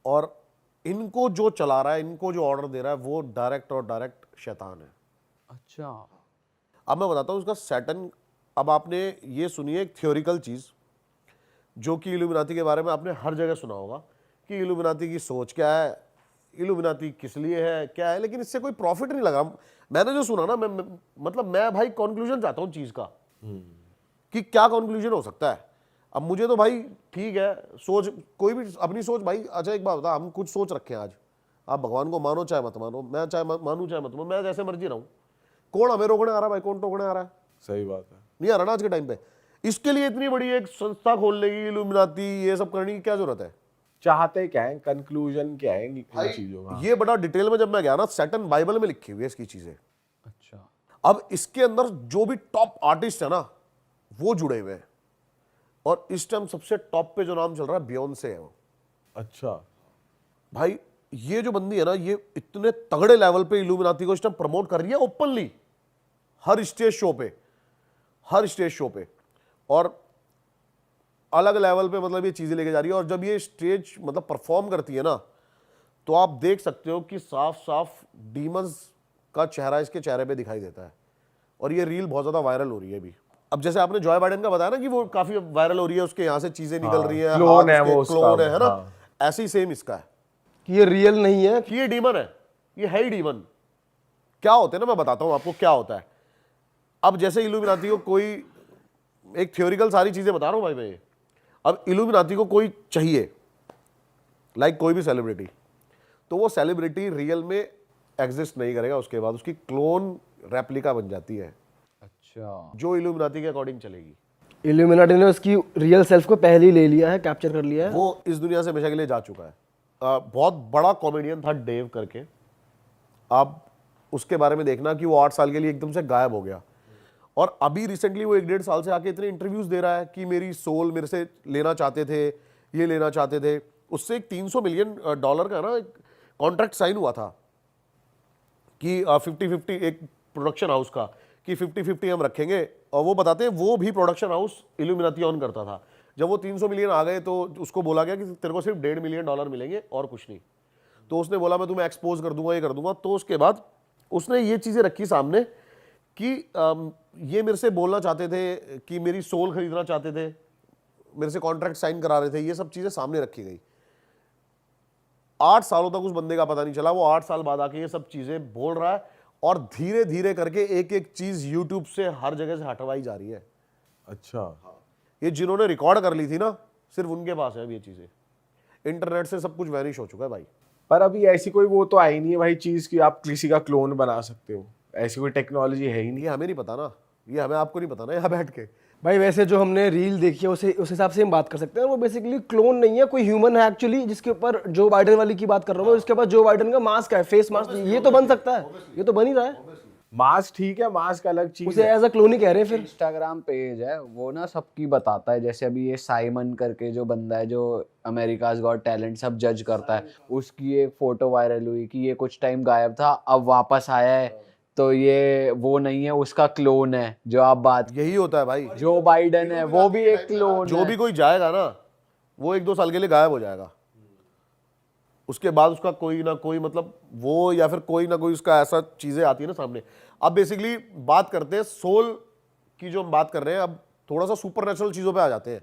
और इनको जो चला रहा है, इनको जो ऑर्डर दे रहा है, वो डायरेक्ट और डायरेक्ट शैतान है। अच्छा, अब मैं बताता हूँ उसका सैटन। अब आपने ये सुनिए एक थ्योरिकल चीज, जो कि इल्यूमिनाटी के बारे में आपने हर जगह सुना होगा कि इल्यूमिनाटी की सोच क्या है, इल्यूमिनाटी किस लिए है, क्या है, लेकिन इससे कोई प्रॉफिट नहीं लगा। मैंने जो सुना ना, मतलब मैं भाई कंक्लूजन चाहता हूँ चीज का, कि क्या कंक्लूजन हो सकता है। अब मुझे तो भाई ठीक है, सोच कोई भी अपनी सोच भाई। अच्छा एक बात बता, हम कुछ सोच रखे हैं आज, आप भगवान को मानो चाहे मत मानो, मैं चाहे मानू चाहे मत मानो, मैं जैसे मर्जी रहूं, कौन हमें रोकने आ रहा है भाई? कौन टोकने आ रहा है? सही बात है। नहीं आ रहा ना आज के टाइम पे। इसके लिए इतनी बड़ी एक संस्था खोलने की, इल्यूमिनाटी ये सब करने की क्या जरूरत है? चाहते क्या है, कंक्लूजन क्या है इन चीजों का? ये बड़ा डिटेल में जब मैं गया ना, सैटन बाइबल में लिखी हुई है इसकी चीजें। अच्छा, अब इसके अंदर जो भी टॉप आर्टिस्ट है ना, वो जुड़े हुए हैं, और इस टाइम सबसे टॉप पे जो नाम चल रहा है, बियोंसे है वो। अच्छा भाई ये जो बंदी है ना, ये इतने तगड़े लेवल पे इल्यूमिनाटी को इस टाइम प्रमोट कर रही है ओपनली, हर स्टेज शो पे, हर स्टेज शो पे, और अलग लेवल पे मतलब ये चीजें लेके जा रही है। और जब ये स्टेज मतलब परफॉर्म करती है ना, तो आप देख सकते हो कि साफ साफ डीमंस का चेहरा इसके चेहरे पे दिखाई देता है। और ये रील बहुत ज्यादा वायरल हो रही है अभी। अब जैसे आपने जॉय बाइडेन का बताया ना कि वो काफी वायरल हो रही है, उसके यहाँ से चीजें निकल रही है, क्लोन है वो उसका, क्लोन है ना, हाँ। ऐसे ही सेम इसका है कि ये रियल नहीं है। कि ये डीमन है, ये है ही डीमन। क्या होते हैं ना, मैं बताता हूं आपको क्या होता है। अब जैसे इल्यूमिनाटी को कोई, एक थ्योरिकल सारी चीजें बता रहा हूं भाई मैं ये। अब इल्यूमिनाटी को कोई चाहिए, लाइक कोई भी सेलिब्रिटी, तो वो सेलिब्रिटी रियल में एग्जिस्ट नहीं करेगा, उसके बाद उसकी क्लोन रेप्लिका बन जाती है, अच्छा, जो इल्यूमिनाटी के अकॉर्डिंग चलेगी। इल्यूमिनाटी ने उसकी रियल सेल्फ को पहले ही ले लिया है, कैप्चर कर लिया है। वो इस दुनिया से हमेशा के लिए जा चुका है। बहुत बड़ा कॉमेडियन था डेव करके, आप उसके बारे में देखना कि वो 8 साल के लिए एकदम से गायब हो गया, और अभी रिसेंटली वो 1-1.5 साल से आके इतने इंटरव्यूज दे रहा है कि मेरी सोल मेरे से लेना चाहते थे, ये लेना चाहते थे। उससे एक $300 मिलियन का ना कॉन्ट्रैक्ट साइन हुआ था कि 50-50 एक प्रोडक्शन हाउस का कि 50-50 हम रखेंगे, और वो बताते हैं वो भी प्रोडक्शन हाउस इल्यूमिनाती ऑन करता था। जब वो 300 मिलियन आ गए तो उसको बोला गया कि तेरे को सिर्फ $1.5 मिलियन मिलेंगे और कुछ नहीं। तो उसने बोला मैं तुम्हें एक्सपोज कर दूंगा, ये कर दूंगा। तो उसके बाद उसने ये चीज़ें रखी सामने कि ये मेरे से बोलना चाहते थे कि मेरी सोल खरीदना चाहते थे, मेरे से कॉन्ट्रैक्ट साइन करा रहे थे, ये सब चीज़ें सामने रखी गई। 8 सालों तक उस बंदे का पता नहीं चला, वो 8 साल बाद आके ये सब चीज़ें बोल रहा है, और धीरे धीरे करके एक एक चीज़ यूट्यूब से हर जगह से हटवाई जा रही है। अच्छा, ये जिन्होंने रिकॉर्ड कर ली थी ना, सिर्फ उनके पास है अब ये चीज़ें। इंटरनेट से सब कुछ वैनिश हो चुका है भाई। पर अभी ऐसी कोई वो तो आई नहीं है भाई चीज कि आप किसी का क्लोन बना सकते हो, ऐसी कोई टेक्नोलॉजी है ही नहीं। ये हमें नहीं पता ना, ये हमें आपको नहीं पता ना यहाँ बैठ के। भाई वैसे जो हमने रील देखी है उस हिसाब से हम बात कर सकते हैं, वो बेसिकली क्लोन नहीं है, कोई ह्यूमन है एक्चुअली, जिसके ऊपर जो बाइडन वाली की बात कर रहा हूँ मैं, उसके पास जो बाइडन का मास्क है, फेस मास्क, ये तो बन सकता है, ये तो बन ही रहा है। मास्क ठीक है, मास्क अलग चीज उसे है। एज अ क्लोन ही कह रहे हैं फिर। इंस्टाग्राम पेज है वो ना सबकी बताता है, जैसे अभी ये साइमन करके जो बंदा है जो अमेरिकाज गॉट टैलेंट सब जज करता है, उसकी एक फोटो वायरल हुई कि ये कुछ टाइम गायब था अब वापस आया है, तो ये वो नहीं है, उसका क्लोन है जो आप बात। यही होता है भाई, जो बाइडन है वो भी एक क्लोन जो है। भी कोई जाएगा ना वो 1-2 साल के लिए गायब हो जाएगा, उसके बाद उसका कोई ना कोई मतलब वो, या फिर कोई ना कोई उसका ऐसा चीजें आती है ना सामने। अब बेसिकली बात करते हैं सोल की, जो हम बात कर रहे हैं अब थोड़ा सा सुपर नेचुरल चीजों पे आ जाते हैं,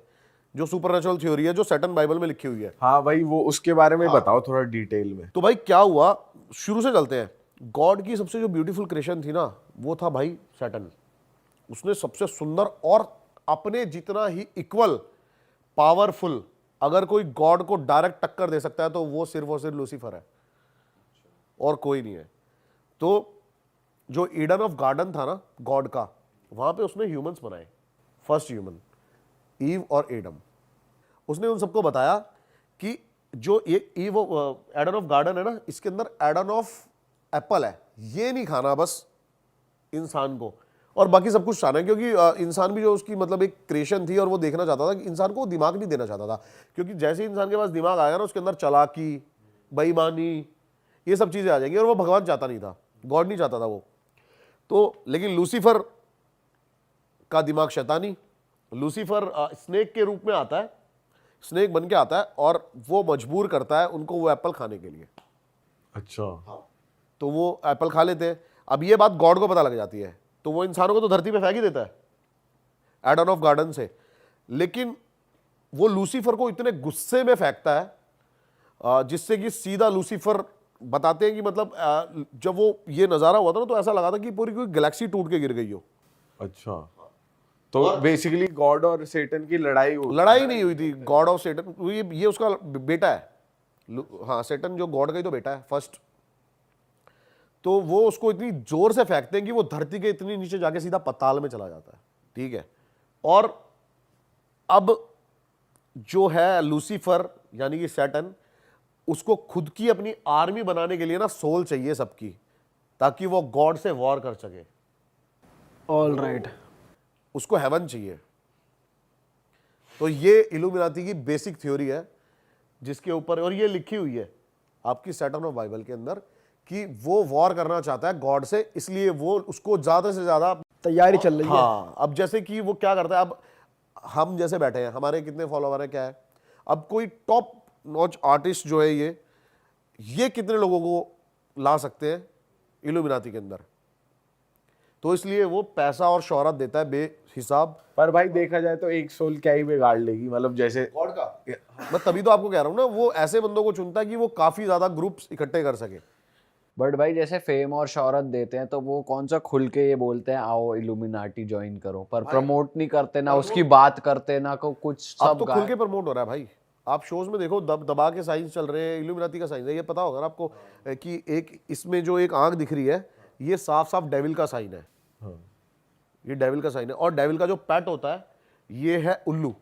जो सुपर नेचुरल थ्योरी है जो सैटन बाइबल में लिखी हुई है। हाँ भाई, वो उसके बारे में बताओ थोड़ा डिटेल में। तो भाई क्या हुआ, शुरू से चलते हैं। गॉड की सबसे जो ब्यूटीफुल क्रिएशन थी ना, वो था भाई सैटन। उसने सबसे सुंदर और अपने जितना ही इक्वल पावरफुल, अगर कोई गॉड को डायरेक्ट टक्कर दे सकता है तो वो सिर्फ और सिर्फ लूसीफर है और कोई नहीं है। तो जो ईडन ऑफ गार्डन था ना गॉड का, वहां पे उसने ह्यूमंस बनाए, फर्स्ट ह्यूमन ईव और एडम। उसने उन सबको बताया कि जो ये ईव एडन ऑफ गार्डन है ना, इसके अंदर एडन ऑफ एप्पल है, ये नहीं खाना बस इंसान को, और बाकी सब कुछ खाना है। क्योंकि इंसान भी जो उसकी मतलब एक क्रिएशन थी, और वो देखना चाहता था कि इंसान को दिमाग नहीं देना चाहता था, क्योंकि जैसे ही इंसान के पास दिमाग आया ना, उसके अंदर चालाकी, बेईमानी, ये सब चीजें आ जाएंगी, और वो भगवान चाहता नहीं था, गॉड नहीं चाहता था वो। तो लेकिन लूसीफर का दिमाग शैतानी, लूसीफर स्नेक के रूप में आता है, स्नेक बन के आता है, और वो मजबूर करता है उनको वो एप्पल खाने के लिए। अच्छा, तो वो एप्पल खा लेते हैं। अब ये बात गॉड को पता लग जाती है, तो वो इंसानों को तो धरती पे फेंक ही देता है एडन ऑफ गार्डन से। लेकिन वो लूसीफर को इतने गुस्से में फेंकता है जिससे कि सीधा लूसीफर बताते हैं कि मतलब जब वो ये नज़ारा हुआ था ना, तो ऐसा लगा था कि पूरी कोई गैलेक्सी टूट के गिर गई हो। अच्छा, तो बेसिकली गॉड और सेटन की लड़ाई लड़ाई नहीं हुई थी, गॉड ऑफ सेटन, ये उसका बेटा है। हाँ, सेटन जो गॉड का ही तो बेटा है फर्स्ट। तो वो उसको इतनी जोर से फेंकते हैं कि वो धरती के इतनी नीचे जाके सीधा पताल में चला जाता है। ठीक है, और अब जो है लूसीफर यानी कि सैटन, उसको खुद की अपनी आर्मी बनाने के लिए ना सोल चाहिए सबकी, ताकि वो गॉड से वॉर कर सके। ऑल राइट, उसको हेवन चाहिए। तो ये इल्यूमिनाती की बेसिक थ्योरी है, जिसके ऊपर, और ये लिखी हुई है आपकी सैटन ऑफ बाइबल के अंदर, कि वो वॉर करना चाहता है गॉड से, इसलिए वो उसको ज्यादा से ज्यादा तैयारी चल रही है। हाँ, अब जैसे कि वो क्या करता है, अब हम जैसे बैठे हैं, हमारे कितने फॉलोवर है क्या है, अब कोई टॉप नॉच आर्टिस्ट जो है ये कितने लोगों को ला सकते हैं इल्यूमिनाती के अंदर, तो इसलिए वो पैसा और शोहरत देता है बेहिसाब। पर भाई देखा जाए तो एक सोल क्या ही बिगाड़ लेगी, मतलब जैसे गॉड का मैं तभी तो आपको कह रहा हूं ना, वो ऐसे बंदों को चुनता है कि वो काफी ज्यादा ग्रुप्स इकट्ठे कर सके। बट भाई जैसे फेम और शोहरत देते हैं तो वो कौन सा खुल के ये बोलते हैं आओ इल्यूमिनाटी ज्वाइन करो, पर प्रमोट नहीं करते, ना उसकी बात करते, ना को कुछ। अब सब तो खुल के प्रमोट हो रहा है भाई, आप शोज में देखो, दबा के साइंस चल रहे हैं, इल्यूमिनाती का साइंस है। ये पता होगा ना आपको कि एक इसमें जो एक आंख दिख रही है, ये साफ साफ डेविल का साइन है। ये डेविल का साइन है, और डेविल का जो पैट होता है ये है उल्लू।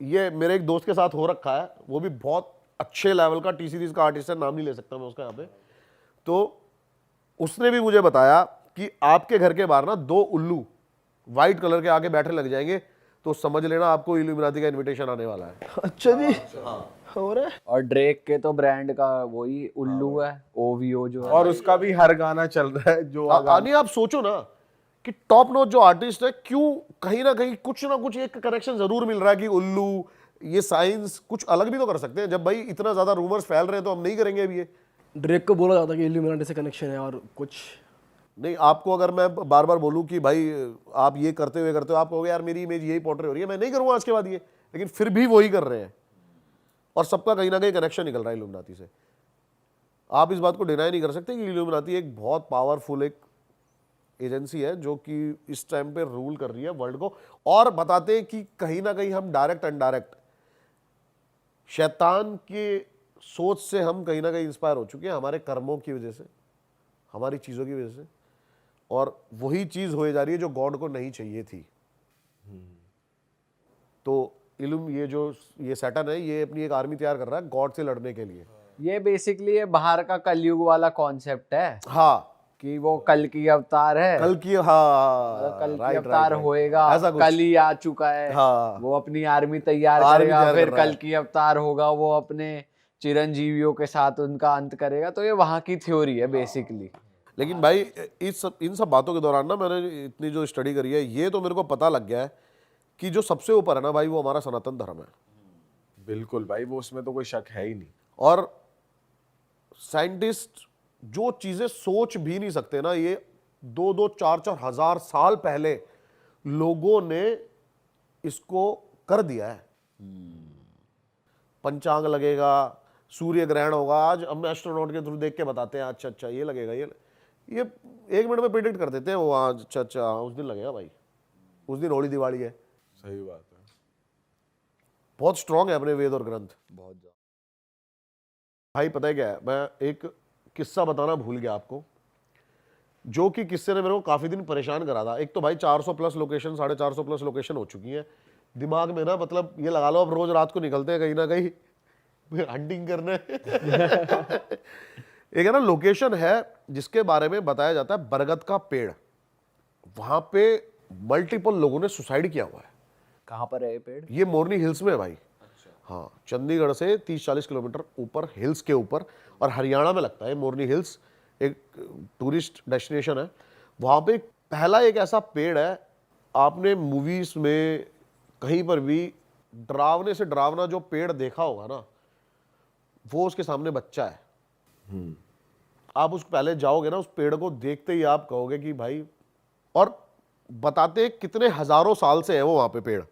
ये मेरे एक दोस्त के साथ हो रखा है, वो भी बहुत अच्छे लेवल का टी सीरीज का आर्टिस्ट है, नाम नहीं ले सकता मैं उसका यहाँ पे। तो उसने भी मुझे बताया कि आपके घर के बाहर ना 2 उल्लू व्हाइट कलर के आके बैठे लग जाएंगे, तो समझ लेना आपको इल्यूमिनाती का इनविटेशन आने वाला है। अच्छा जी, हो रहा है। और ड्रेक के तो ब्रांड का वही उल्लू है, ओवीओ जो है। और उसका भी हर गाना चल रहा है जो नहीं आप सोचो ना कि टॉप नॉच जो आर्टिस्ट है, क्यों कहीं ना कहीं कुछ ना कुछ एक कनेक्शन जरूर मिल रहा है कि उल्लू, ये साइंस कुछ अलग भी तो कर सकते हैं। जब भाई इतना ज्यादा रूमर्स फैल रहे हैं तो हम नहीं करेंगे अभी ये। ड्रेक को बोला जाता है कि इल्यूमिनाटी से कनेक्शन है और कुछ नहीं, आपको अगर मैं बार बार बोलूं कि भाई आप ये करते हुए आप कहोगे यार मेरी इमेज यही पोर्ट्रे हो रही है, मैं नहीं करूंगा आज के बाद ये, लेकिन फिर भी वही कर रहे हैं और सबका कहीं ना कहीं कनेक्शन निकल रहा है इल्यूमिनाटी से। आप इस बात को डिनाई नहीं कर सकते कि इल्यूमिनाटी एक बहुत पावरफुल एक एजेंसी है जो कि इस टाइम पे रूल कर रही है वर्ल्ड को। और बताते हैं कि कहीं ना कहीं हम डायरेक्ट इनडायरेक्ट शैतान के सोच से हम कहीं ना कहीं इंस्पायर हो चुके हैं, हमारे कर्मों की वजह से, हमारी चीज़ों की वजह से, और वही चीज़ होए जा रही है जो गॉड को नहीं चाहिए थी। तो ये सैटर्न है, ये अपनी एक आर्मी तैयार कर रहा है गॉड से लड़ने के लिए। ये बेसिकली ये बाहर का कलयुग वाला कॉन्सेप्ट है हाँ, कि वो कल की अवतार है, कल की, हाँ मतलब कल की राइट अवतार राइट होएगा, ऐसा कुछ। कल ही आ चुका है, हाँ। वो अपनी आर्मी तैयार आर्मी करेगा, तैयार फिर कर रहा कल है। की अवतार होगा, वो अपने चिरंजीवियों के साथ उनका अंत करेगा। तो ये वहां की थ्योरी है बेसिकली। लेकिन भाई इन सब बातों के दौरान ना मैंने इतनी जो स्टडी करी है, ये तो मेरे को पता लग गया है कि जो सबसे ऊपर है ना भाई, वो हमारा सनातन धर्म है। बिल्कुल भाई, वो उसमें तो कोई शक है ही नहीं। और साइंटिस्ट जो चीजें सोच भी नहीं सकते ना, ये 2-2, 4-4 हजार साल पहले लोगों ने इसको कर दिया है। पंचांग लगेगा, सूर्य ग्रहण होगा, आज हम एस्ट्रोनॉट के थ्रू देख के बताते हैं अच्छा अच्छा ये लगेगा, ये 1 मिनट में प्रिडिक्ट कर देते हैं वो, आज अच्छा अच्छा उस दिन लगेगा भाई, उस दिन होली दिवाली है। सही बात है। बहुत स्ट्रांग है अपने वेद और ग्रंथ, बहुत ज्यादा। भाई पता है क्या है, मैं एक किस्सा बताना भूल गया आपको, जो कि किस्से ने मेरे को काफी दिन परेशान करा था। एक तो भाई 400 प्लस लोकेशन, 450 प्लस लोकेशन हो चुकी हैं दिमाग में ना, मतलब ये लगा लो अब रोज रात को निकलते हैं कहीं ना कहीं हंटिंग करने। एक है ना लोकेशन है जिसके बारे में बताया जाता है, बरगद का पेड़, वहां पे मल्टीपल लोगों ने सुसाइड किया हुआ है। कहाँ पर है ये पेड़? ये मोरनी हिल्स में है भाई। हाँ, चंडीगढ़ से 30-40 किलोमीटर ऊपर, हिल्स के ऊपर, और हरियाणा में लगता है मोरनी हिल्स, एक टूरिस्ट डेस्टिनेशन है। वहाँ पे पहला एक ऐसा पेड़ है, आपने मूवीज में कहीं पर भी डरावने से डरावना जो पेड़ देखा होगा ना, वो उसके सामने बच्चा है। आप उस पहले जाओगे ना, उस पेड़ को देखते ही आप कहोगे कि भाई, और बताते कितने हजारों साल से है वो वहां पे पेड़,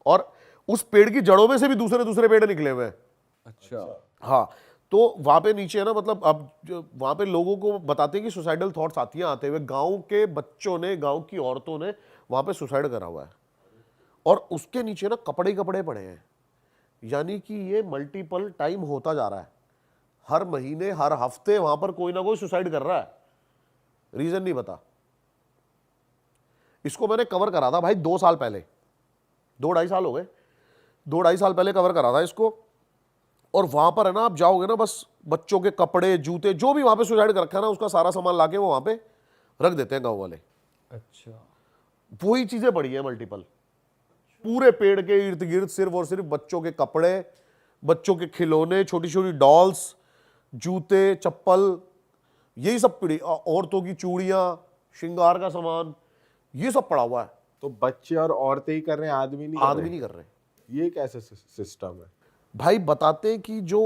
और उस पेड़ की जड़ों में से भी दूसरे पेड़ निकले हुए हैं। अच्छा। हाँ, तो वहां पे नीचे है ना, मतलब अब वहां पे लोगों को बताते हैं कि सुसाइडल थॉट्स आती हैं आते हुए, गांव के बच्चों ने, गांव की औरतों ने वहां पे सुसाइड करा हुआ है, और उसके नीचे ना कपड़े ही कपड़े पड़े हैं। यानी कि ये मल्टीपल टाइम होता जा रहा है, हर महीने हर हफ्ते वहां पर कोई ना कोई सुसाइड कर रहा है, रीजन नहीं पता। इसको मैंने कवर करा था भाई 2 साल पहले, 2-2.5 साल हो गए, 2-2.5 साल पहले कवर करा था इसको। और वहां पर है ना, आप जाओगे ना, बस बच्चों के कपड़े, जूते, जो भी वहां पे सुसाइड कर रखा है ना, उसका सारा सामान लाके वो वहां पे रख देते हैं गांव वाले। अच्छा। वही चीजें पड़ी है मल्टीपल, पूरे पेड़ के इर्द गिर्द सिर्फ और सिर्फ बच्चों के कपड़े, बच्चों के खिलौने, छोटी छोटी डॉल्स, जूते, चप्पल, यही सब पड़ी, औरतों की चूड़ियां, श्रृंगार का सामान, ये सब पड़ा हुआ है। तो बच्चे और औरतें ही कर रहे हैं, आदमी नहीं कर आदमी रहे? नहीं कर रहे। ये कैसे सिस्टम है? भाई बताते कि जो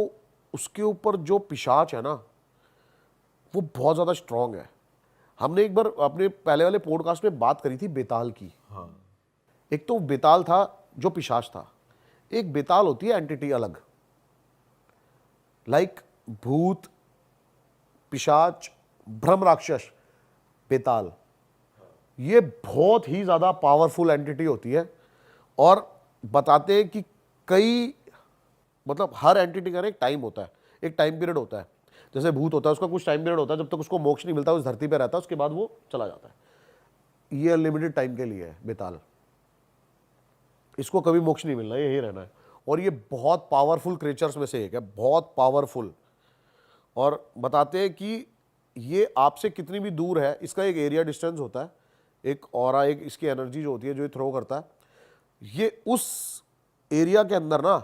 उसके ऊपर जो पिशाच है ना, वो बहुत ज्यादा स्ट्रांग है। हमने एक बार अपने पहले वाले पॉडकास्ट में बात करी थी बेताल की। हाँ। एक तो बेताल था जो पिशाच था, एक बेताल होती है एंटिटी अलग, लाइक भूत, पिशाच, ब्रह्म राक्षस, बेताल, ये बहुत ही ज्यादा पावरफुल एंटिटी होती है। और बताते हैं कि कई, मतलब हर एंटिटी का एक टाइम होता है, एक टाइम पीरियड होता है। जैसे भूत होता है, उसका कुछ टाइम पीरियड होता है, जब तक उसको मोक्ष नहीं मिलता उस धरती पे रहता है, उसके बाद वो चला जाता है। ये अनलिमिटेड टाइम के लिए है बेताल, इसको कभी मोक्ष नहीं मिलना, यही रहना है। और ये बहुत पावरफुल क्रिएचर्स में से एक है, बहुत पावरफुल। और बताते हैं कि ये आपसे कितनी भी दूर है, इसका एक एरिया डिस्टेंस होता है, एक ऑरा, एक इसकी एनर्जी जो होती है जो ये थ्रो करता है, ये उस एरिया के अंदर ना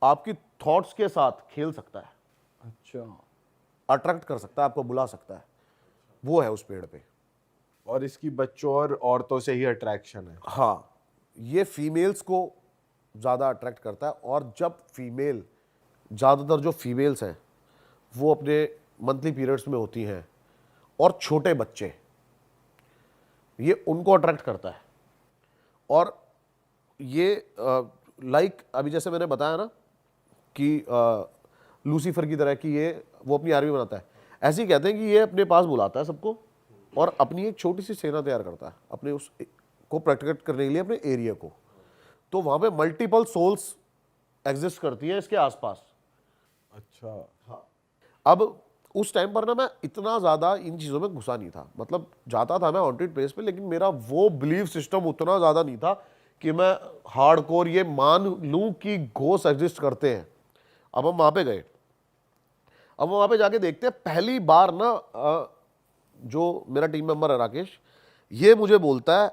आपकी थॉट्स के साथ खेल सकता है, अच्छा, अट्रैक्ट कर सकता है, आपको बुला सकता है, वो है उस पेड़ पे। और इसकी बच्चों और औरतों से ही अट्रैक्शन है। हाँ, ये फीमेल्स को ज़्यादा अट्रैक्ट करता है। और जब फीमेल, ज़्यादातर जो फीमेल्स हैं वो अपने मंथली पीरियड्स में होती हैं, और छोटे बच्चे, ये उनको अट्रैक्ट करता है। और ये लाइक अभी जैसे मैंने बताया ना कि लूसीफर की तरह कि ये वो अपनी आर्मी बनाता है, ऐसे ही कहते हैं कि ये अपने पास बुलाता है सबको और अपनी एक छोटी सी सेना तैयार करता है अपने उस को प्रोटेक्ट करने के लिए, अपने एरिया को। तो वहाँ पे मल्टीपल सोल्स एग्जिस्ट करती हैं इसके आसपास। अच्छा। अब उस टाइम पर ना मैं इतना ज़्यादा इन चीज़ों में घुसा नहीं था, मतलब जाता था मैं हॉन्टेड प्लेस पे, लेकिन मेरा वो बिलीव सिस्टम उतना ज़्यादा नहीं था कि मैं हार्डकोर ये मान लूँ कि घोस्ट एग्जिस्ट करते हैं। अब हम वहाँ पे गए, अब वहाँ पे जाके देखते हैं, पहली बार ना जो मेरा टीम मेंबर है राकेश, ये मुझे बोलता है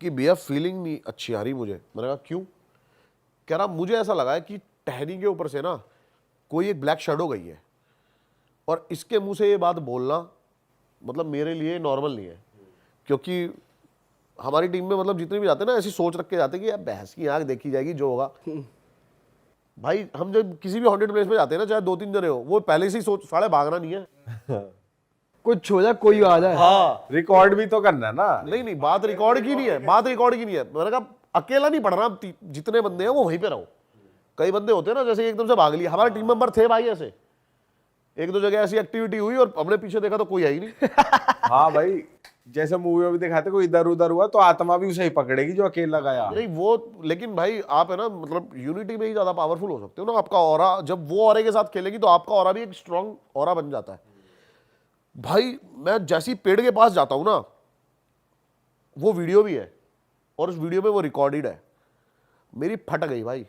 कि भैया फीलिंग नहीं अच्छी आ रही मुझे। मैंने कहा क्यों? कह रहा मुझे ऐसा लगा है कि टहनी के ऊपर से ना कोई एक ब्लैक शैडो गई है, और इसके मुंह से ये बात बोलना मतलब मेरे लिए नॉर्मल नहीं है, क्योंकि हमारी टीम में मतलब जितने भी जाते हैं ना ऐसी सोच रख के जाते हैं कि यार बहस की आंख देखी जाएगी, जो होगा। भाई हम जब किसी भी हॉन्टेड प्लेस में जाते हैं ना, चाहे 2-3 जने हो, वो पहले से ही सोच साले भागना नहीं है। कुछ हो जाए, कोई आ जाए। हाँ, रिकॉर्ड भी तो करना है ना। नहीं नहीं, बात रिकॉर्ड की नहीं है, बात रिकॉर्ड की नहीं है। मैंने कहा अकेला नहीं पढ़ना, जितने बंदे हैं वो वहीं पे रहो। कई बंदे होते हैं ना जैसे एकदम से भाग लिया, हमारे टीम मेंबर थे भाई ऐसे, एक दो जगह ऐसी एक्टिविटी हुई और हमने पीछे देखा तो कोई है ही नहीं। हाँ भाई, जैसे मूवी में भी दिखाते कोई इधर उधर हुआ तो आत्मा भी उसे ही पकड़ेगी जो अकेला गया। नहीं वो, लेकिन भाई आप है ना, मतलब यूनिटी में ही ज्यादा पावरफुल हो सकते हो ना। आपका ऑरा, जब वो ऑरे के साथ खेलेगी तो आपका ऑरा भी एक स्ट्रॉन्ग ऑरा बन जाता है। भाई मैं जैसी पेड़ के पास जाता हूं ना, वो वीडियो भी है और उस वीडियो में वो रिकॉर्डेड है, मेरी फट गई भाई।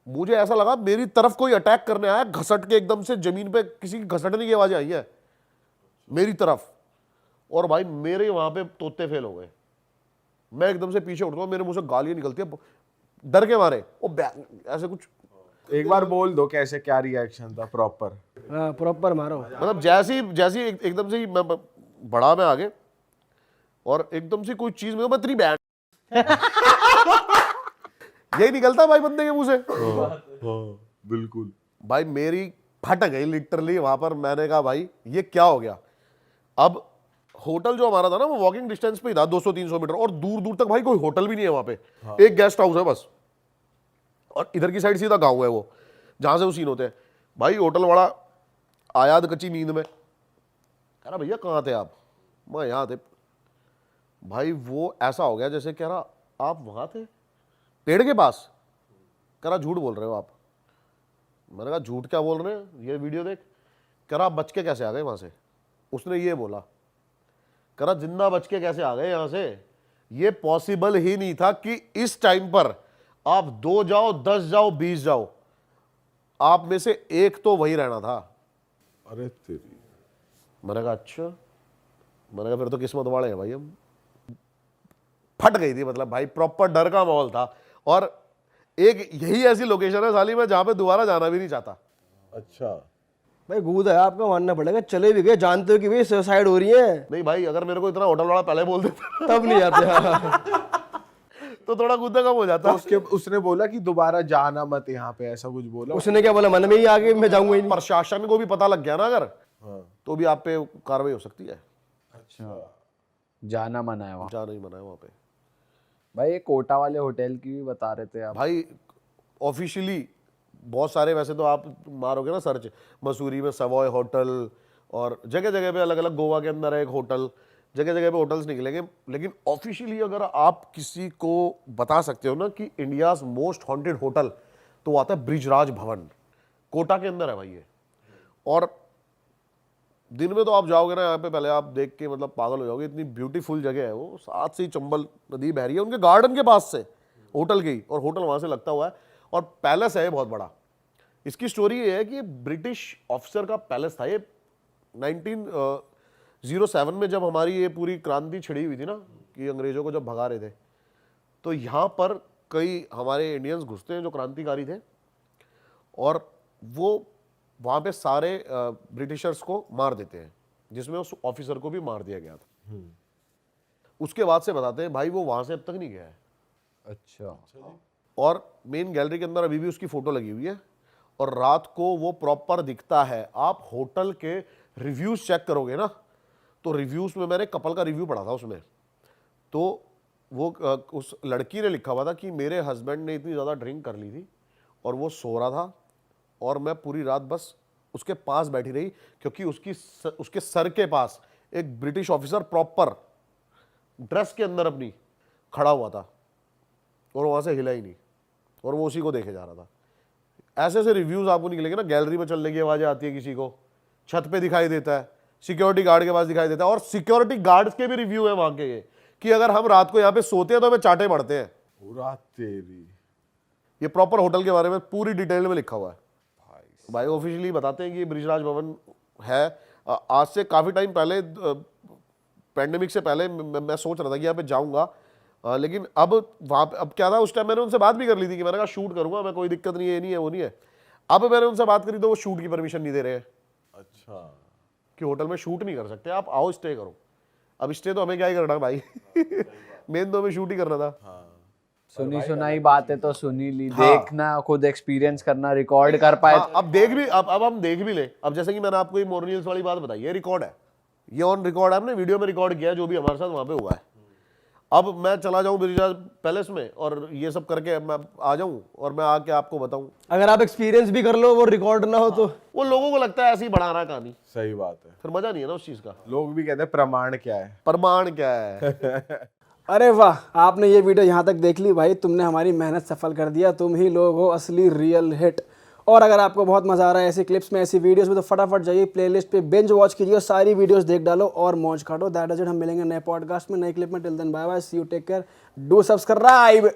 मुझे ऐसा लगा मेरी तरफ कोई अटैक करने आया, घसट के एकदम से जमीन पे किसी की घसटने की आवाज आई है मेरी तरफ, और भाई मेरे वहां पे तोते फेल हो गए। मैं एकदम से पीछे उठता हूं, मेरे मुंह से गालियां निकलती है डर के मारे। ओ ऐसे कुछ, एक बार बोल दो कैसे, क्या रिएक्शन था प्रॉपर। हाँ, प्रॉपर मारो। मतलब जैसी एकदम से ही मैं बढ़ा, मैं आगे, और एकदम से कोई चीज में मैं तेरी बैंड यही निकलता भाई बंदे के मुंह से। बिल्कुल भाई मेरी फट गई लिटरली वहां पर। मैंने कहा भाई ये क्या हो गया। अब होटल जो हमारा था ना वो वॉकिंग डिस्टेंस पे ही था, 200-300 मीटर, और दूर दूर तक भाई कोई होटल भी नहीं है वहां पे। एक गेस्ट हाउस है बस, और इधर की साइड सीधा गांव है वो, जहां से वो सीन होते हैं। भाई होटल वाला आया कच्ची नींद में, कह रहा भैया कहाँ थे आप? मैं यहाँ थे। भाई वो ऐसा हो गया जैसे, कह रहा आप वहां थे पेड़ के पास? कह रहा झूठ बोल रहे हो आप। मैंने कहा झूठ क्या बोल रहे हैं, ये वीडियो देख। कह रहा बच के कैसे आ गए वहां से? उसने ये बोला, कह रहा जिंदा बच के कैसे आ गए यहां से? ये पॉसिबल ही नहीं था कि इस टाइम पर आप 2 जाओ, 10 जाओ, 20 जाओ, आप में से एक तो वही रहना था। अरे तेरी। मैंने कहा अच्छा। मैंने कहा फिर तो किस्मत वाले हैं भाई हम। फट गई थी, मतलब भाई प्रॉपर डर का माहौल था। और एक यही ऐसी लोकेशन है साली में जहां पे दोबारा जाना भी नहीं चाहता। अच्छा। भाई गूद है, आपका मानना पड़ेगा। चले भी गए, जानते हो कि भाई सुसाइड हो रही है, नहीं भाई, अगर मेरे को इतना होटल वाला पहले बोल देता तब नहीं आते। तो थोड़ा गुद्दा कम हो जाता। तो उसने बोला कि दोबारा जाना मत यहाँ पे, ऐसा कुछ बोला? उसने क्या बोला, मन में ही आगे मैं जाऊंगा ही नहीं। प्रशासन को भी पता लग गया ना अगर, हाँ। तो भी आप पे कार्रवाई हो सकती है। अच्छा, जाना मना है वहाँ। जाना ही मना है वहाँ पे। भाई ये कोटा वाले होटल की भी बता रहे थे आप। भाई ऑफिशियली बहुत सारे, वैसे तो आप मारोगे ना सर्च, मसूरी में सवॉय होटल, और जगह जगह पे अलग अलग, गोवा के अंदर है एक होटल, जगह जगह पे होटल्स निकलेंगे। लेकिन ऑफिशियली अगर आप किसी को बता सकते हो ना कि इंडियाज मोस्ट हॉन्टेड होटल, तो वो आता है ब्रिजराज भवन, कोटा के अंदर है भाई ये। और दिन में तो आप जाओगे ना यहाँ पे, पहले आप देख के मतलब पागल हो जाओगे, इतनी ब्यूटीफुल जगह है वो। साथ से ही चंबल नदी बह रही है उनके गार्डन के पास से, होटल के ही, और होटल वहां से लगता हुआ है, और पैलेस है बहुत बड़ा। इसकी स्टोरी ये है कि ब्रिटिश ऑफिसर का पैलेस था ये। 1907 में जब हमारी ये पूरी क्रांति छिड़ी हुई थी ना, कि अंग्रेजों को जब भगा रहे थे, तो यहाँ पर कई हमारे इंडियंस घुसते हैं जो क्रांतिकारी थे, और वो वहाँ पे सारे ब्रिटिशर्स को मार देते हैं, जिसमें उस ऑफिसर को भी मार दिया गया था। उसके बाद से बताते हैं भाई वो वहाँ से अब तक नहीं गया है। अच्छा। और मेन गैलरी के अंदर अभी भी उसकी फोटो लगी हुई है और रात को वो प्रॉपर दिखता है। आप होटल के रिव्यूज चेक करोगे ना, तो रिव्यूज में मैंने कपल का रिव्यू पढ़ा था उसमें, तो वो उस लड़की ने लिखा हुआ था कि मेरे हस्बैंड ने इतनी ज़्यादा ड्रिंक कर ली थी और वो सो रहा था और मैं पूरी रात बस उसके पास बैठी रही, क्योंकि उसके सर के पास एक ब्रिटिश ऑफिसर प्रॉपर ड्रेस के अंदर अपनी खड़ा हुआ था और वहाँ से हिला ही नहीं और वो उसी को देखे जा रहा था। ऐसे ऐसे रिव्यूज़ आपको निकलेंगे ना, गैलरी में चलने की आवाज़ें आती है, किसी को छत पे दिखाई देता है, सिक्योरिटी गार्ड के पास दिखाई देता है, और सिक्योरिटी गार्ड्स के भी रिव्यू है वहाँ के ये कि अगर हम रात को यहाँ पे सोते हैं तो हमें चाटे पड़ते हैं। पूरा तेरी ये प्रॉपर होटल के बारे में पूरी डिटेल में लिखा हुआ है भाई। ऑफिशियली बताते हैं कि ये ब्रिजराज भवन है। आज से काफ़ी टाइम पहले, पैंडेमिक से पहले मैं सोच रहा था कि यहाँ पे जाऊँगा, लेकिन अब वहाँ पे अब क्या था, उस टाइम मैंने उनसे बात भी कर ली थी कि मैंने कहा शूट करूँगा मैं, कोई दिक्कत नहीं है, ये नहीं है वो नहीं है। अब मैंने उनसे बात करी तो वो शूट की परमिशन नहीं दे रहे हैं। अच्छा, कि होटल में शूट नहीं कर सकते, आप आओ स्टे करो। अब स्टे तो हमें क्या ही करना भाई मेन तो हमें शूट ही करना था। सुनी सुनाई बातें तो सुनी ली, देखना खुद एक्सपीरियंस करना, रिकॉर्ड कर पाए। हाँ, अब देख भी अब हम देख भी ले। अब जैसे कि मैंने आपको ये मोरनियल्स वाली बात बताई, ये रिकॉर्ड है, ये ऑन रिकॉर्ड है, हमने वीडियो में रिकॉर्ड किया है जो भी हमारे साथ वहाँ पे हुआ है। अब मैं चला जाऊँ ब्रिजराज पैलेस में और ये सब करके मैं आ जाऊँ और मैं आके आपको बताऊँ, अगर आप एक्सपीरियंस भी कर लो वो रिकॉर्ड ना हो तो वो लोगों को लगता है ऐसे ही बढ़ा रहा है कहानी, सही बात है। फिर मजा नहीं है ना उस चीज का। लोग भी कहते हैं प्रमाण क्या है, प्रमाण क्या है अरे वाह, आपने ये वीडियो यहाँ तक देख ली भाई, तुमने हमारी मेहनत सफल कर दिया, तुम ही लोग हो असली रियल हिट। और अगर आपको बहुत मजा आ रहा है ऐसी क्लिप्स में, ऐसी वीडियोस में, तो फटाफट जाइए प्लेलिस्ट पे बिंज वॉच कीजिए और सारी वीडियोस देख डालो और मौज काटो। That is it. हम मिलेंगे नए पॉडकास्ट में, नए क्लिप में। Till then bye bye, see you, take care, do subscribe.